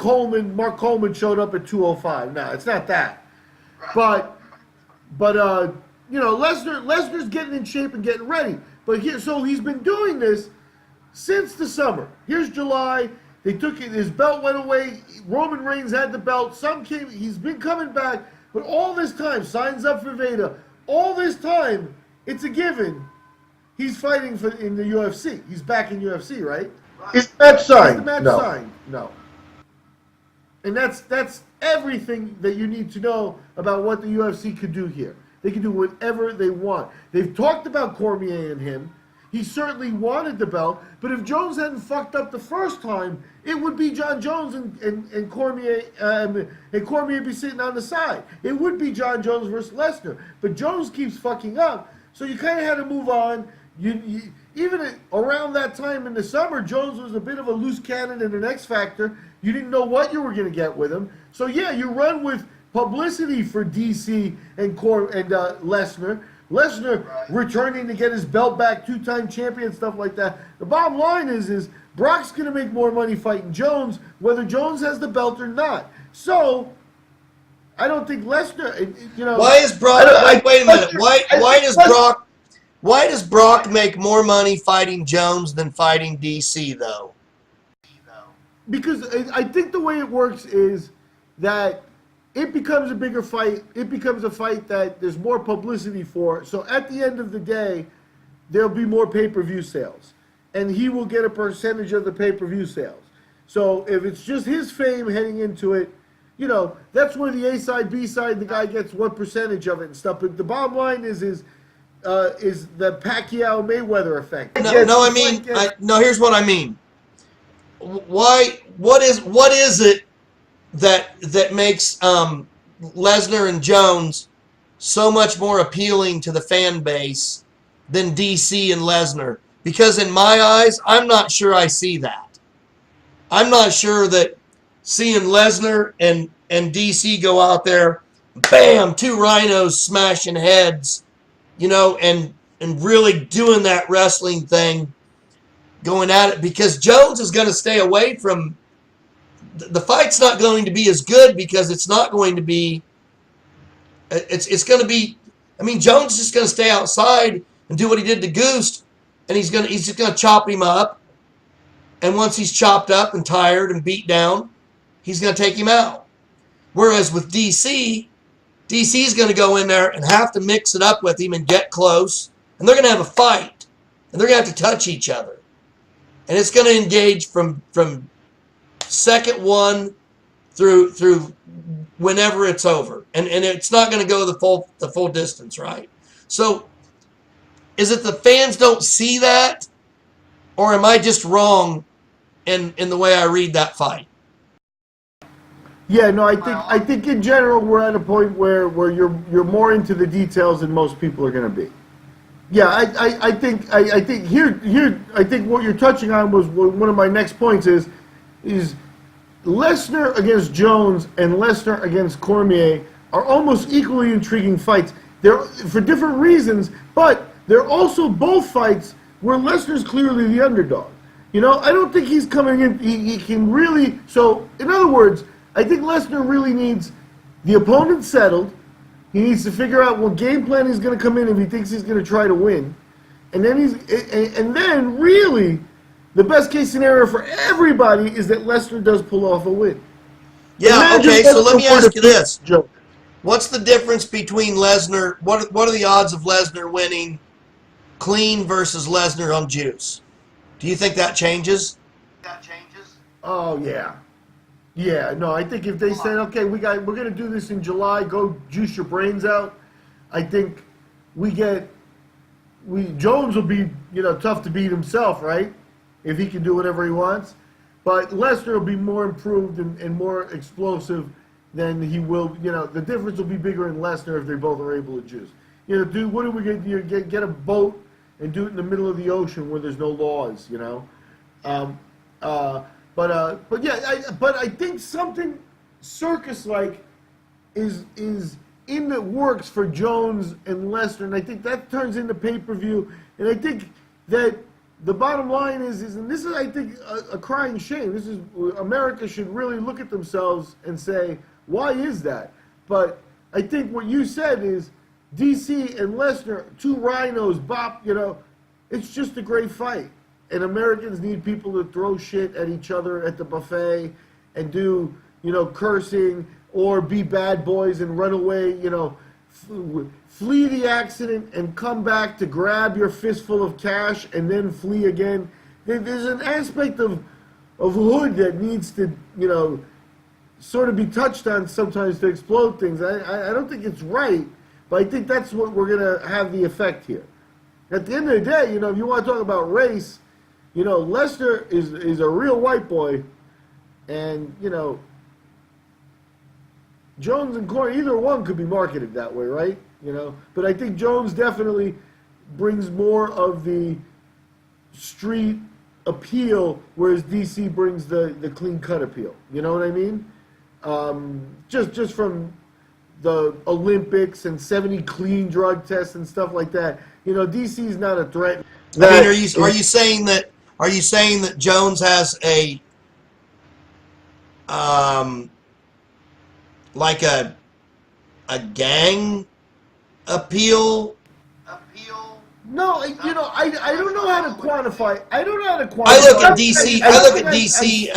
Mark Coleman showed up at 205. No, it's not that. But Lesnar's getting in shape and getting ready. But so he's been doing this since the summer. Here's July. They took it. His belt went away. Roman Reigns had the belt. He's been coming back. But all this time, signs up for Vader. All this time, it's a given. He's fighting in the UFC. He's back in UFC, right? Is the match signed? Is the match signed? No. And that's everything that you need to know about what the UFC could do here. They can do whatever they want. They've talked about Cormier and him. He certainly wanted the belt, but if Jones hadn't fucked up the first time, it would be Jon Jones and Cormier, and Cormier be sitting on the side. It would be Jon Jones versus Lesnar, but Jones keeps fucking up, so you kind of had to move on. Even around that time in the summer, Jones was a bit of a loose cannon and an X factor. You didn't know what you were going to get with him, so yeah, you run with publicity for DC and Lesnar. Lesnar returning to get his belt back, two-time champion, stuff like that. The bottom line is Brock's going to make more money fighting Jones, whether Jones has the belt or not. So, I don't think Lesnar, Why is Brock? Wait a minute. Why does Brock make more money fighting Jones than fighting DC though? Because I think the way it works is that it becomes a bigger fight. It becomes a fight that there's more publicity for. So at the end of the day, there'll be more pay-per-view sales. And he will get a percentage of the pay-per-view sales. So if it's just his fame heading into it, that's where the A side, B side, the guy gets what percentage of it and stuff. But the bottom line is the Pacquiao Mayweather effect. Here's what I mean. What is it that makes Lesnar and Jones so much more appealing to the fan base than DC and Lesnar? Because in my eyes, I'm not sure I see that. I'm not sure that seeing Lesnar and DC go out there, bam, two rhinos smashing heads, and really doing that wrestling thing, going at it, because Jones is going to stay away from. The fight's not going to be as good because it's not going to be. It's going to be. Jones is just going to stay outside and do what he did to Goose, and he's just going to chop him up. And once he's chopped up and tired and beat down, he's going to take him out. Whereas with DC's going to go in there and have to mix it up with him and get close, and they're going to have a fight, and they're going to have to touch each other, and it's going to engage from second one through whenever it's over, and it's not going to go the full distance, right? So, is it the fans don't see that, or am I just wrong in the way I read that fight? Yeah, no, I think in general we're at a point where you're more into the details than most people are going to be. Yeah, I think what you're touching on was one of my next points is Lesnar against Jones and Lesnar against Cormier are almost equally intriguing fights. They're for different reasons, but they're also both fights where Lesnar's clearly the underdog. I don't think he's coming in. He can really. So, in other words, I think Lesnar really needs the opponent settled. He needs to figure out what game plan he's going to come in if he thinks he's going to try to win, and then really, the best case scenario for everybody is that Lesnar does pull off a win. Yeah. Okay. So let me ask you this: what's the difference between Lesnar? What are the odds of Lesnar winning clean versus Lesnar on juice? Do you think that changes? Oh yeah. Yeah, no, I think if they said, okay, we're going to do this in July, go juice your brains out, I think Jones will be, tough to beat himself, right? If he can do whatever he wants. But Lesnar will be more improved and more explosive than he will, the difference will be bigger in Lesnar if they both are able to juice. Dude, what are we going to do? Get a boat and do it in the middle of the ocean where there's no laws, But I think something circus-like is in the works for Jones and Lesnar, and I think that turns into pay-per-view. And I think that the bottom line is, and this is, I think, a crying shame. This is America should really look at themselves and say, why is that? But I think what you said is DC and Lesnar, two rhinos, bop. It's just a great fight. And Americans need people to throw shit at each other at the buffet and do, cursing or be bad boys and run away, flee the accident and come back to grab your fistful of cash and then flee again. There's an aspect of hood that needs to, sort of be touched on sometimes to explode things. I don't think it's right, but I think that's what we're going to have the effect here. At the end of the day, if you want to talk about race, Lesnar is a real white boy, and, Jones and Corey, either one could be marketed that way, right? But I think Jones definitely brings more of the street appeal, whereas DC brings the clean-cut appeal. You know what I mean? Just from the Olympics and 70 clean drug tests and stuff like that. DC's not a threat. I mean, are you saying that Jones has a like a gang appeal? No, I don't know how to quantify. I don't know how to quantify. I look at DC. I look at DC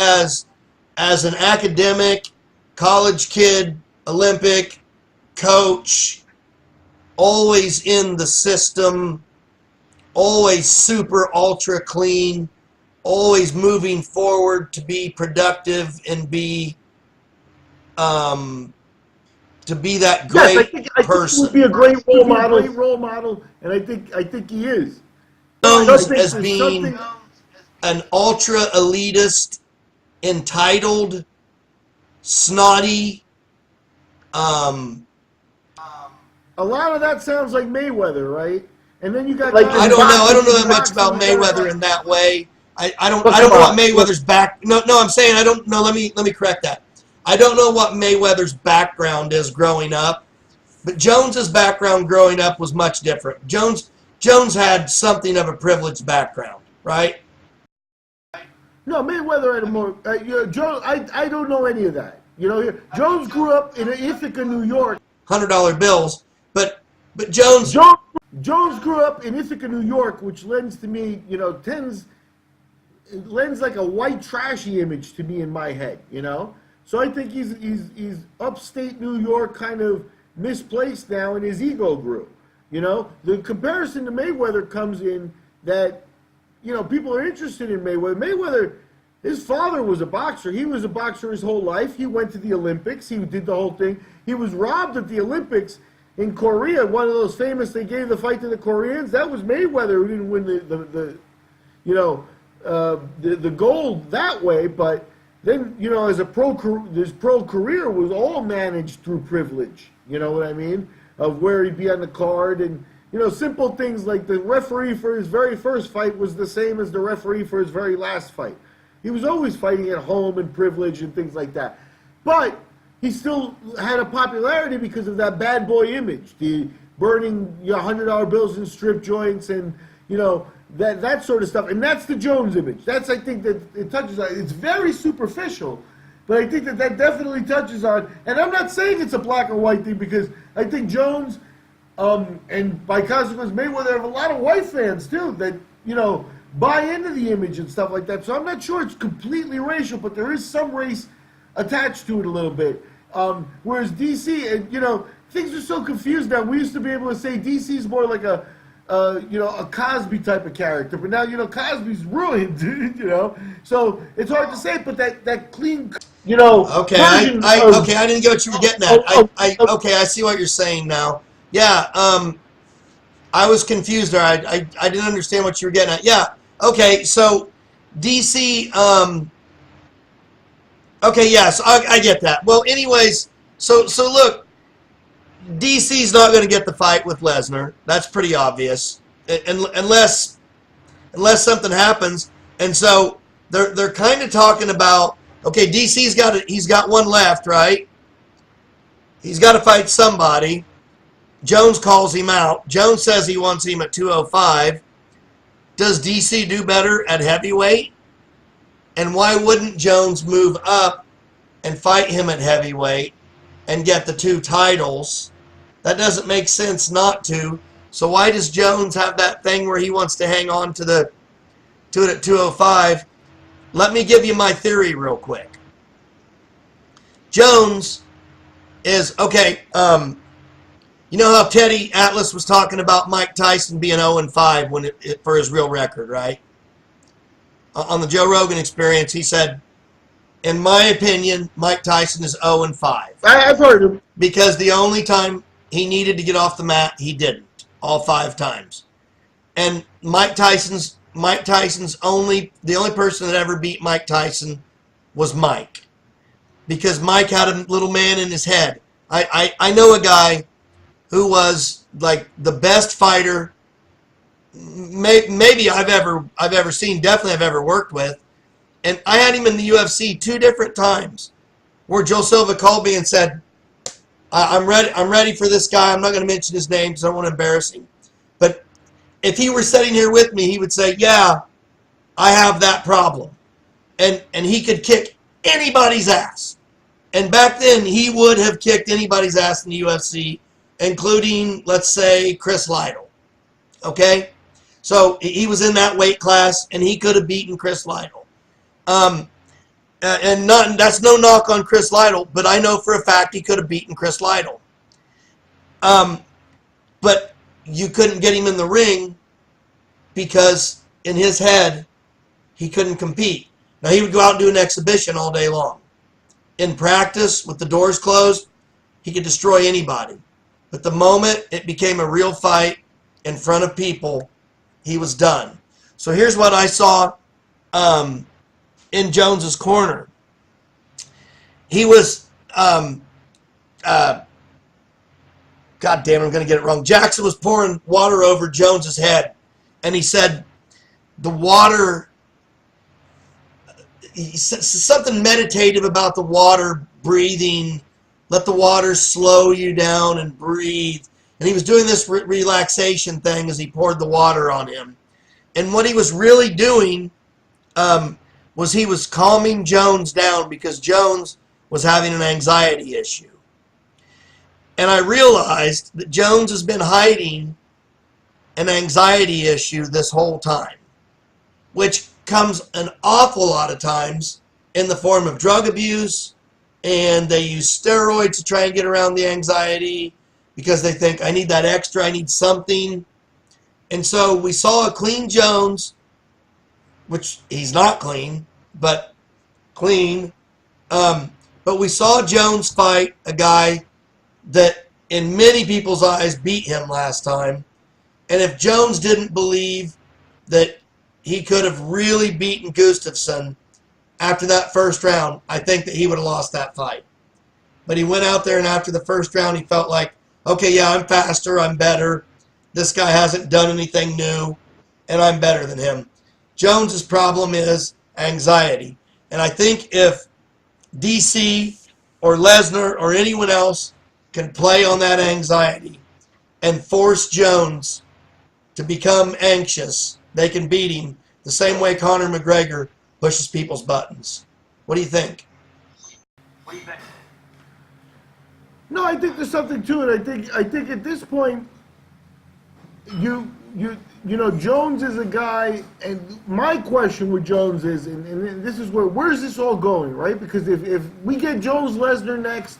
as an academic, college kid, Olympic coach, always in the system, always super ultra clean, always moving forward to be productive and be that great person. He would be a great role model, and I think he is. Jones as being an ultra elitist, entitled, snotty. A lot of that sounds like Mayweather, right? And then you got I don't know that much about Mayweather in that way. I don't know what Mayweather's back. No, I'm saying I don't know. Let me correct that. I don't know what Mayweather's background is growing up, but Jones's background growing up was much different. Jones had something of a privileged background, right? No, Mayweather had a more. Jones, I don't know any of that. Jones grew up in Ithaca, New York. $100 bills, but Jones grew up in Ithaca, New York, which lends to me, lends like a white trashy image to me in my head, So I think he's upstate New York kind of misplaced now, and his ego grew. The comparison to Mayweather comes in that, people are interested in Mayweather. Mayweather, his father was a boxer. He was a boxer his whole life. He went to the Olympics. He did the whole thing. He was robbed at the Olympics in Korea. One of those famous, they gave the fight to the Koreans. That was Mayweather who didn't win the gold that way. But then, as his pro career was all managed through privilege. You know what I mean? Of where he'd be on the card and, simple things like the referee for his very first fight was the same as the referee for his very last fight. He was always fighting at home and privilege and things like that. But he still had a popularity because of that bad boy image, the burning $100 bills in strip joints and, that sort of stuff, and that's the Jones image. That's, I think, that it touches on. It's very superficial, but I think that definitely touches on. And I'm not saying it's a black or white thing, because I think Jones, and by consequence Mayweather, have a lot of white fans too that buy into the image and stuff like that. So I'm not sure it's completely racial, but there is some race attached to it a little bit. Whereas DC, and things are so confused now. We used to be able to say DC's more like a Cosby type of character, but now Cosby's ruined, So it's hard to say, but that clean, Okay, version okay, I didn't get what you were getting at. Okay, I see what you're saying now. Yeah, I was confused there. I didn't understand what you were getting at. Yeah, okay, so DC. Okay, yes, I get that. Well, anyways, so look, DC's not going to get the fight with Lesnar. That's pretty obvious, unless something happens. And so they're kind of talking about, okay, DC's he's got one left, right? He's got to fight somebody. Jones calls him out. Jones says he wants him at 205. Does DC do better at heavyweight? And why wouldn't Jones move up and fight him at heavyweight and get the 2 titles? That doesn't make sense not to. So why does Jones have that thing where he wants to hang on to it at 205? Let me give you my theory real quick. Jones is, okay, you know how Teddy Atlas was talking about Mike Tyson being 0-5 for his real record, right? On the Joe Rogan Experience, he said, in my opinion, Mike Tyson is 0-5. I've heard him. Because the only time he needed to get off the mat, he didn't. All 5 times. And Mike Tyson's the only person that ever beat Mike Tyson was Mike. Because Mike had a little man in his head. I know a guy who was like the best fighter maybe I've ever seen, definitely I've ever worked with. And I had him in the UFC 2 different times where Joe Silva called me and said, I'm ready for this guy. I'm not going to mention his name because I don't want to embarrass him. But if he were sitting here with me, he would say, yeah, I have that problem. And he could kick anybody's ass. And back then, he would have kicked anybody's ass in the UFC, including, let's say, Chris Lytle. Okay? So he was in that weight class, and he could have beaten Chris Lytle. That's no knock on Chris Lytle, but I know for a fact he could have beaten Chris Lytle. But you couldn't get him in the ring because in his head, he couldn't compete. Now, he would go out and do an exhibition all day long. In practice, with the doors closed, he could destroy anybody. But the moment it became a real fight in front of people, he was done. So here's what I saw in Jones's corner. He was, God damn it, I'm going to get it wrong. Jackson was pouring water over Jones's head, and he said the water, he said something meditative about the water breathing. Let the water slow you down and breathe. And he was doing this relaxation thing as he poured the water on him. And what he was really doing was he was calming Jones down because Jones was having an anxiety issue. And I realized that Jones has been hiding an anxiety issue this whole time, which comes an awful lot of times in the form of drug abuse, and they use steroids to try and get around the anxiety because they think, I need that extra, I need something. And so we saw a clean Jones, which he's not clean, but clean. But we saw Jones fight a guy that in many people's eyes beat him last time. And if Jones didn't believe that he could have really beaten Gustafsson after that first round, I think that he would have lost that fight. But he went out there, and after the first round, he felt like, okay, yeah, I'm faster, I'm better. This guy hasn't done anything new, and I'm better than him. Jones's problem is anxiety. And I think if DC or Lesnar or anyone else can play on that anxiety and force Jones to become anxious they can beat him the same way Conor McGregor pushes people's buttons. What do you think? What do you think? No, I think there's something to it. I think at this point, you know, Jones is a guy, and my question with Jones is, and this is where's this all going, right? Because if we get Jones Lesnar next,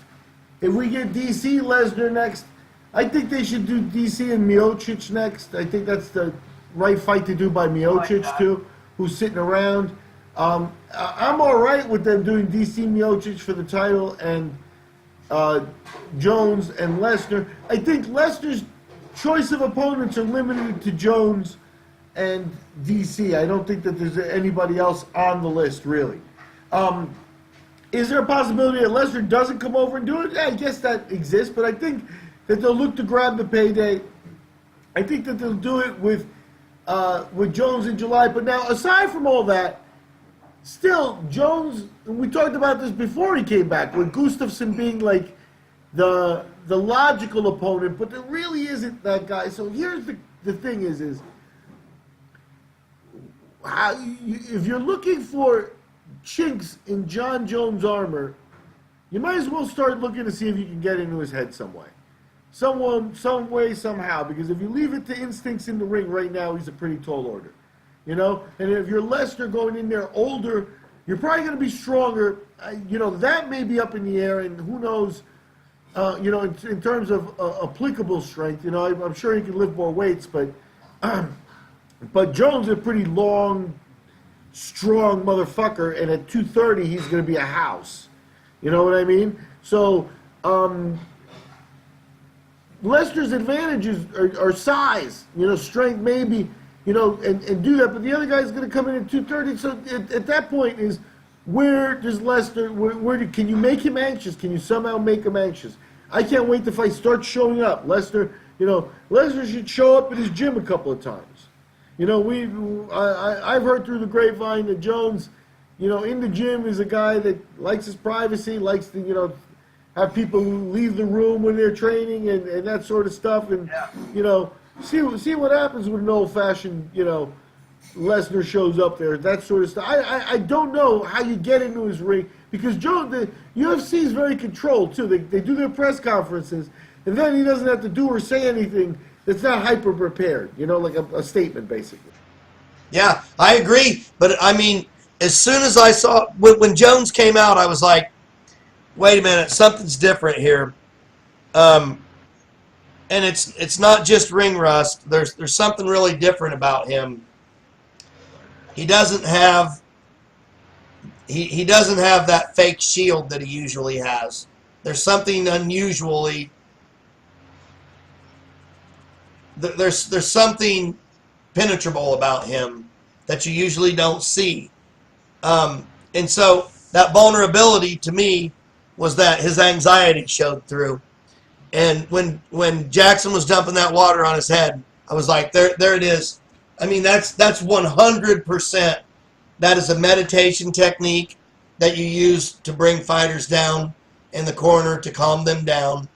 if we get DC Lesnar next, I think they should do DC and Miocic next. I think that's the right fight to do by Miocic too, who's sitting around. I'm all right with them doing DC Miocic for the title and Jones and Lesnar. I think Lesnar's choice of opponents are limited to Jones and DC. I don't think that there's anybody else on the list, really. Is there a possibility that Lesnar doesn't come over and do it? Yeah, I guess that exists, but I think that they'll look to grab the payday. I think that they'll do it with Jones in July. But now, aside from all that, still, Jones, and we talked about this before he came back, with Gustafsson being like the logical opponent, but there really isn't that guy. So here's the thing is how, if you're looking for chinks in Jon Jones' armor, you might as well start looking to see if you can get into his head some way. Some way, somehow, because if you leave it to instincts in the ring right now, he's a pretty tall order. You know, and if you're Lesnar going in there older, you're probably going to be stronger. You know, that may be up in the air, and who knows, you know, in terms of applicable strength, you know, I'm sure he can lift more weights, but Jones is a pretty long, strong motherfucker, and at 230, he's going to be a house. You know what I mean? So, Lesnar's advantages are size, you know, strength maybe, you know, and do that. But the other guy's going to come in at 230. So at that point is, where does Lesnar, can you make him anxious? Can you somehow make him anxious? I can't wait to fight starts showing up. Lesnar, you know, Lesnar should show up at his gym a couple of times. You know, I've heard through the grapevine that Jones, you know, in the gym is a guy that likes his privacy, likes to, you know, have people who leave the room when they're training and that sort of stuff. And, you know, see what happens when an old-fashioned, you know, Lesnar shows up there, that sort of stuff. I don't know how you get into his ring, because the UFC is very controlled, too. They do their press conferences, and then he doesn't have to do or say anything that's not hyper-prepared, you know, like a statement, basically. Yeah, I agree. But, I mean, as soon as I saw, when Jones came out, I was like, wait a minute, something's different here. And it's not just ring rust. There's something really different about him. He doesn't have that fake shield that he usually has. There's something unusually. There's something penetrable about him that you usually don't see. And so that vulnerability to me was that his anxiety showed through. And when Jackson was dumping that water on his head, I was like, there it is. I mean, that's 100%. That is a meditation technique that you use to bring fighters down in the corner, to calm them down,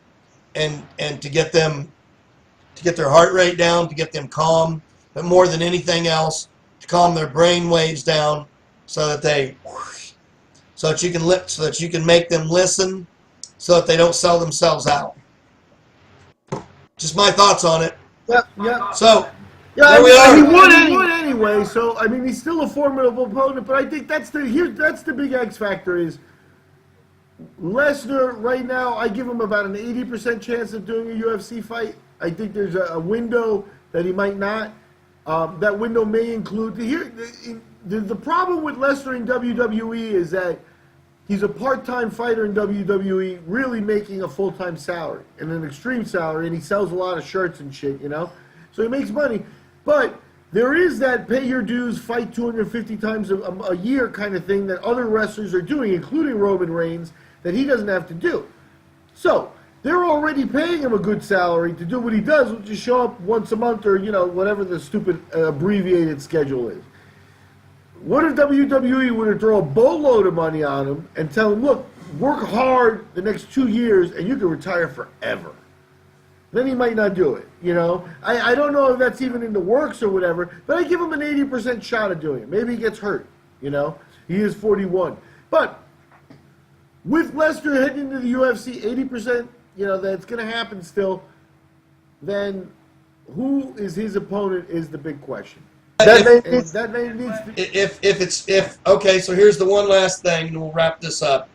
and to get their heart rate down, to get them calm, but more than anything else, to calm their brain waves down so that you can make them listen, so that they don't sell themselves out. Just my thoughts on it. Yeah. So, yeah, there we are. He won anyway. So I mean, he's still a formidable opponent. But I think that's the big X factor is Lesnar right now. I give him about an 80% chance of doing a UFC fight. I think there's a window that he might not. That window may include the problem with Lesnar in WWE is that he's a part-time fighter in WWE, really making a full-time salary and an extreme salary, and he sells a lot of shirts and shit, you know? So he makes money. But there is that pay your dues, fight 250 times a year kind of thing that other wrestlers are doing, including Roman Reigns, that he doesn't have to do. So they're already paying him a good salary to do what he does, which is show up once a month or, you know, whatever the stupid abbreviated schedule is. What if WWE were to throw a boatload of money on him and tell him, look, work hard the next 2 years and you can retire forever? then he might not do it. You know, I don't know if that's even in the works or whatever, but I give him an 80% shot of doing it. Maybe he gets hurt. You know, he is 41, but with Lesnar heading into the UFC, 80%, you know, that's going to happen still. Then, who is his opponent is the big question. That name needs to. Okay, so here's the one last thing, and we'll wrap this up.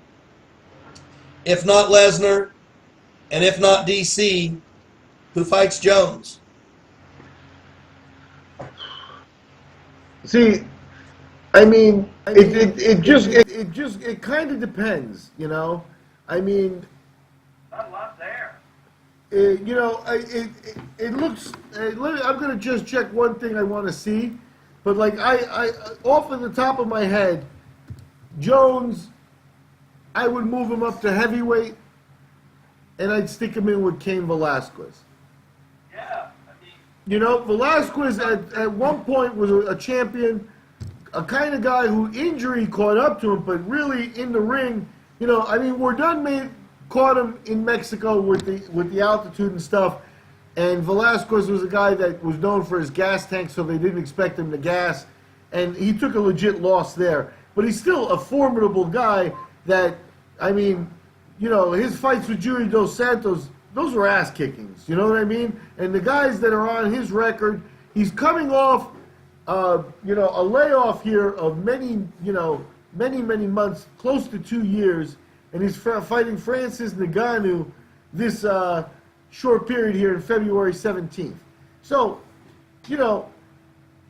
If not Lesnar, and if not DC, who fights Jones? See, I mean, it kind of depends, you know. I mean, Not a lot there. you know, it looks. I'm gonna just check one thing I want to see, but like I off of the top of my head, Jones, I would move him up to heavyweight, and I'd stick him in with Cain Velasquez. Yeah. You know, Velasquez at one point was a champion, a kind of guy who injury caught up to him, but really in the ring, you know, I mean, caught him in Mexico with the altitude and stuff, and Velasquez was a guy that was known for his gas tank, so they didn't expect him to gas, and he took a legit loss there. But he's still a formidable guy that, I mean, you know, his fights with Yuri Dos Santos, those were ass kickings, you know what I mean? And the guys that are on his record, he's coming off, you know, a layoff here of many months, close to 2 years, and he's fighting Francis Ngannou this short period here in February 17th. So, you know,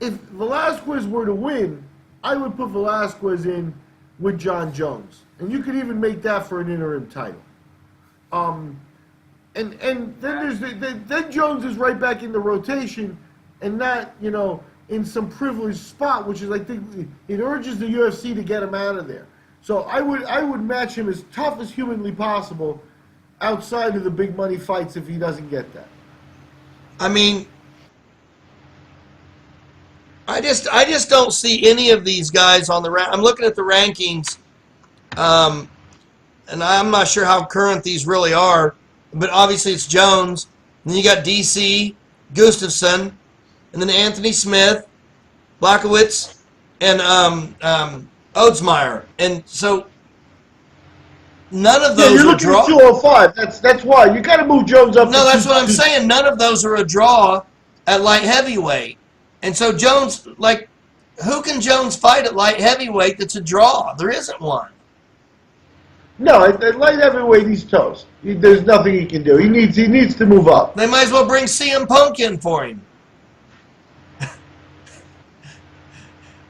if Velasquez were to win, I would put Velasquez in with Jon Jones, and you could even make that for an interim title. And then then Jones is right back in the rotation, and not, you know, in some privileged spot, which is, I think, it urges the UFC to get him out of there. So I would match him as tough as humanly possible outside of the big money fights if he doesn't get that. I mean, I just don't see any of these guys on the I'm looking at the rankings, and I'm not sure how current these really are, but obviously it's Jones, and then you got DC, Gustafsson, and then Anthony Smith, Blachowicz, and Oatsmeyer. And so none of those you're are looking draw. at 205. That's why you got to move Jones up. No, that's what I'm saying. None of those are a draw at light heavyweight. And so Jones, like, who can Jones fight at light heavyweight that's a draw? There isn't one. No, at light heavyweight he's toast. There's nothing he can do. He needs to move up. They might as well bring CM Punk in for him.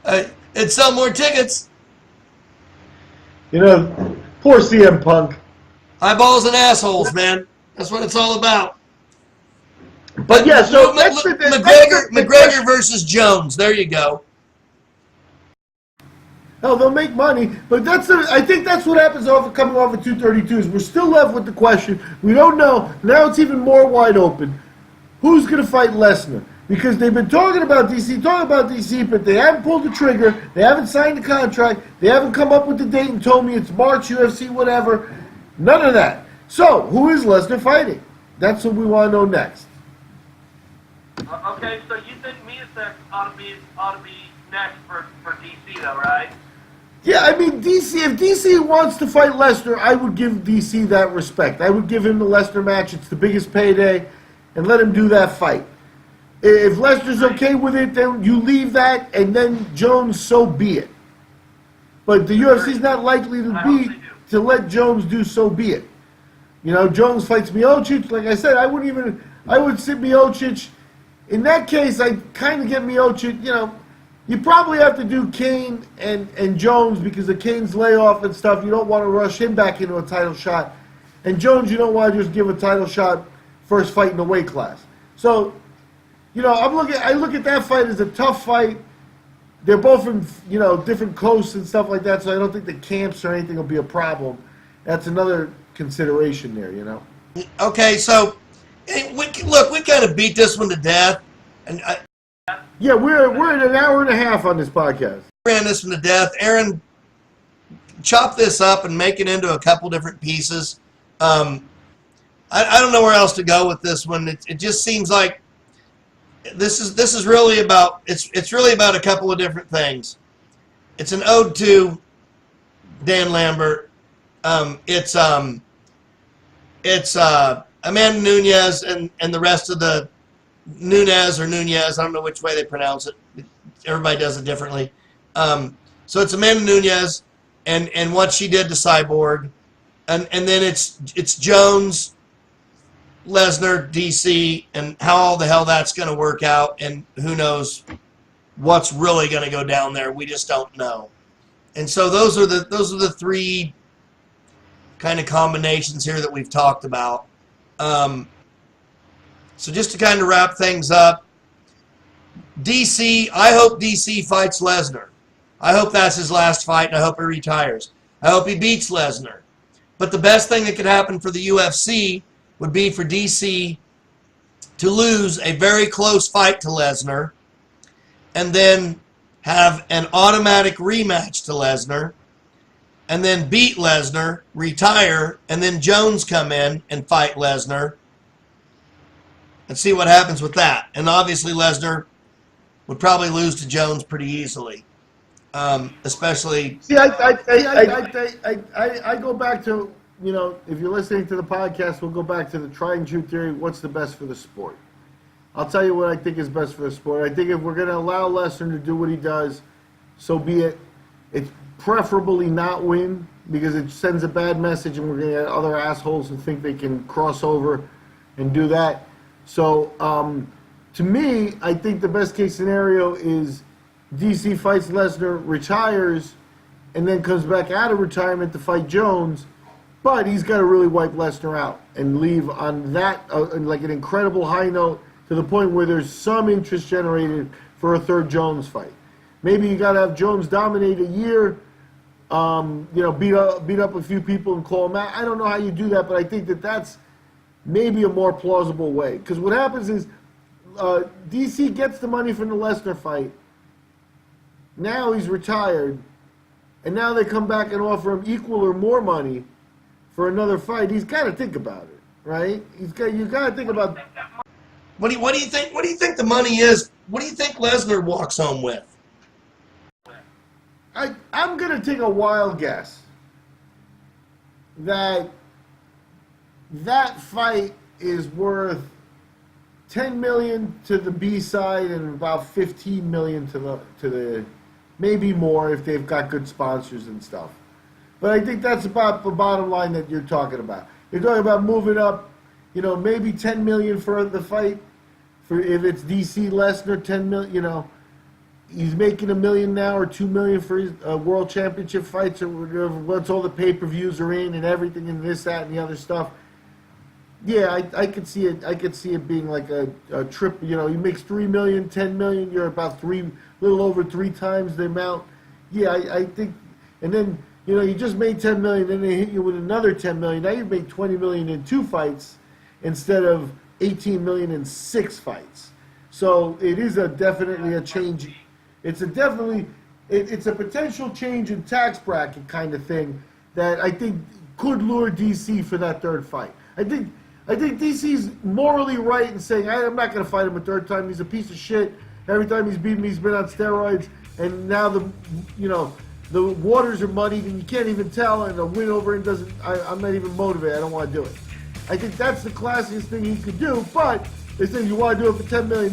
It'd sell more tickets. You know, poor CM Punk. Eyeballs and assholes, man. That's what it's all about. But yeah, so McGregor versus Jones. There you go. Hell, they'll make money, but I think that's what happens coming off of 232s. We're still left with the question. We don't know. Now it's even more wide open. Who's going to fight Lesnar? Because they've been talking about DC, but they haven't pulled the trigger. They haven't signed the contract. They haven't come up with the date and told me it's March, UFC, whatever. None of that. So, who is Lesnar fighting? That's what we want to know next. Okay, so you think Miasek ought to be next for DC though, right? Yeah, I mean, DC. If DC wants to fight Lesnar, I would give DC that respect. I would give him the Lesnar match. It's the biggest payday, and let him do that fight. If Lesnar's okay with it, then you leave that, and then Jones, so be it. But the UFC's not likely to let Jones do so be it. You know, Jones fights Miocic. Like I said, I would sit Miocic. In that case, I kind of get Miocic. You know, you probably have to do Cain and Jones because of Cain's layoff and stuff. You don't want to rush him back into a title shot. And Jones, you don't want to just give a title shot first fight in the weight class. So, you know, I look at that fight as a tough fight. They're both from, you know, different coasts and stuff like that, so I don't think the camps or anything will be a problem. That's another consideration there, you know. Okay, so we kind of beat this one to death, and yeah, we're at an hour and a half on this podcast. Ran this one to death. Aaron, chop this up and make it into a couple different pieces. I don't know where else to go with this one. It just seems like this is really about it's really about a couple of different things. It's an ode to Dan Lambert. It's Amanda Nunes and the rest of the Nunes or Nunez. I don't know which way they pronounce it. Everybody does it differently. So it's Amanda Nunes and what she did to Cyborg, and then it's Jones, Lesnar, DC, and how all the hell that's going to work out, and who knows what's really going to go down there. We just don't know. And so those are the three kind of combinations here that we've talked about. So just to kind of wrap things up, DC, I hope DC fights Lesnar. I hope that's his last fight, and I hope he retires. I hope he beats Lesnar. But the best thing that could happen for the UFC would be for DC to lose a very close fight to Lesnar and then have an automatic rematch to Lesnar and then beat Lesnar, retire, and then Jones come in and fight Lesnar and see what happens with that. And obviously Lesnar would probably lose to Jones pretty easily, especially... See, I go back to, you know, if you're listening to the podcast, we'll go back to the tried and true theory, what's the best for the sport? I'll tell you what I think is best for the sport. I think if we're going to allow Lesnar to do what he does, so be it. It's preferably not win, because it sends a bad message, and we're going to get other assholes who think they can cross over and do that. So, to me, I think the best case scenario is DC fights Lesnar, retires, and then comes back out of retirement to fight Jones. But he's got to really wipe Lesnar out and leave on that, like an incredible high note, to the point where there's some interest generated for a third Jones fight. Maybe you got to have Jones dominate a year, you know, beat up a few people and call him out. I don't know how you do that, but I think that that's maybe a more plausible way. Because what happens is DC gets the money from the Lesnar fight. Now he's retired, and now they come back and offer him equal or more money for another fight. He's got to think about it, right? You got to think about. What do you think? What do you think the money is? What do you think Lesnar walks home with? I'm gonna take a wild guess that fight is worth $10 million to the B side and about $15 million to the maybe more if they've got good sponsors and stuff. But I think that's about the bottom line that you're talking about. You're talking about moving up, you know, maybe $10 million for the fight. For if it's DC Lesnar, $10 million, you know, he's making $1 million now or $2 million for his world championship fights or whatever. Once all the pay-per-views are in and everything and this, that, and the other stuff. Yeah, I could see it. I could see it being like a trip. You know, he makes $3 million, $10 million. You're about little over 3 times the amount. Yeah, I think. And then, you know, you just made $10 million, then they hit you with another $10 million. Now you make $20 million in 2 fights instead of $18 million in 6 fights. So it is definitely a change. It's a potential change in tax bracket kind of thing that I think could lure DC for that third fight. I think DC's morally right in saying, I'm not going to fight him a third time. He's a piece of shit. Every time he's beaten me, he's been on steroids. And now the waters are muddied and you can't even tell. And a win over him I'm not even motivated. I don't want to do it. I think that's the classiest thing he could do. But they say you want to do it for $10 million.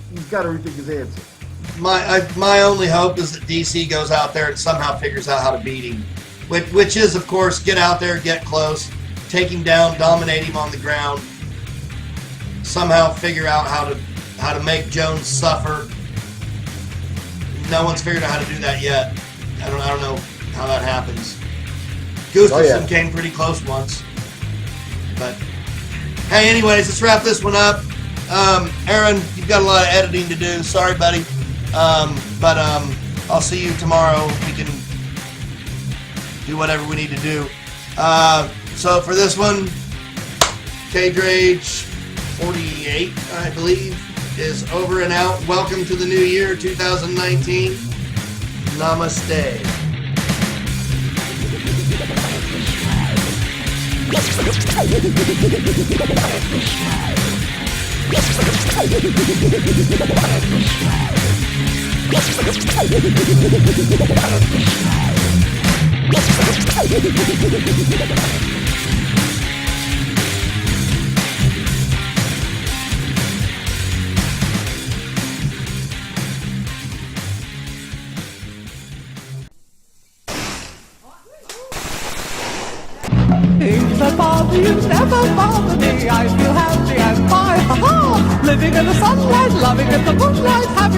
He's got to rethink his answer. My only hope is that DC goes out there and somehow figures out how to beat him. Which is, of course, get out there, get close, take him down, dominate him on the ground, somehow figure out how to make Jones suffer. No one's figured out how to do that yet. I don't know how that happens. Gustafsson came pretty close once. But, hey, anyways, let's wrap this one up. Aaron, you've got a lot of editing to do. Sorry, buddy. But I'll see you tomorrow. We can do whatever we need to do. So for this one, Cage Rage 48, I believe, is over and out. Welcome to the new year, 2019. Namaste. Things that bother you never bother me. I feel happy and fine. Ha ha! Living in the sunlight, loving in the moonlight, happy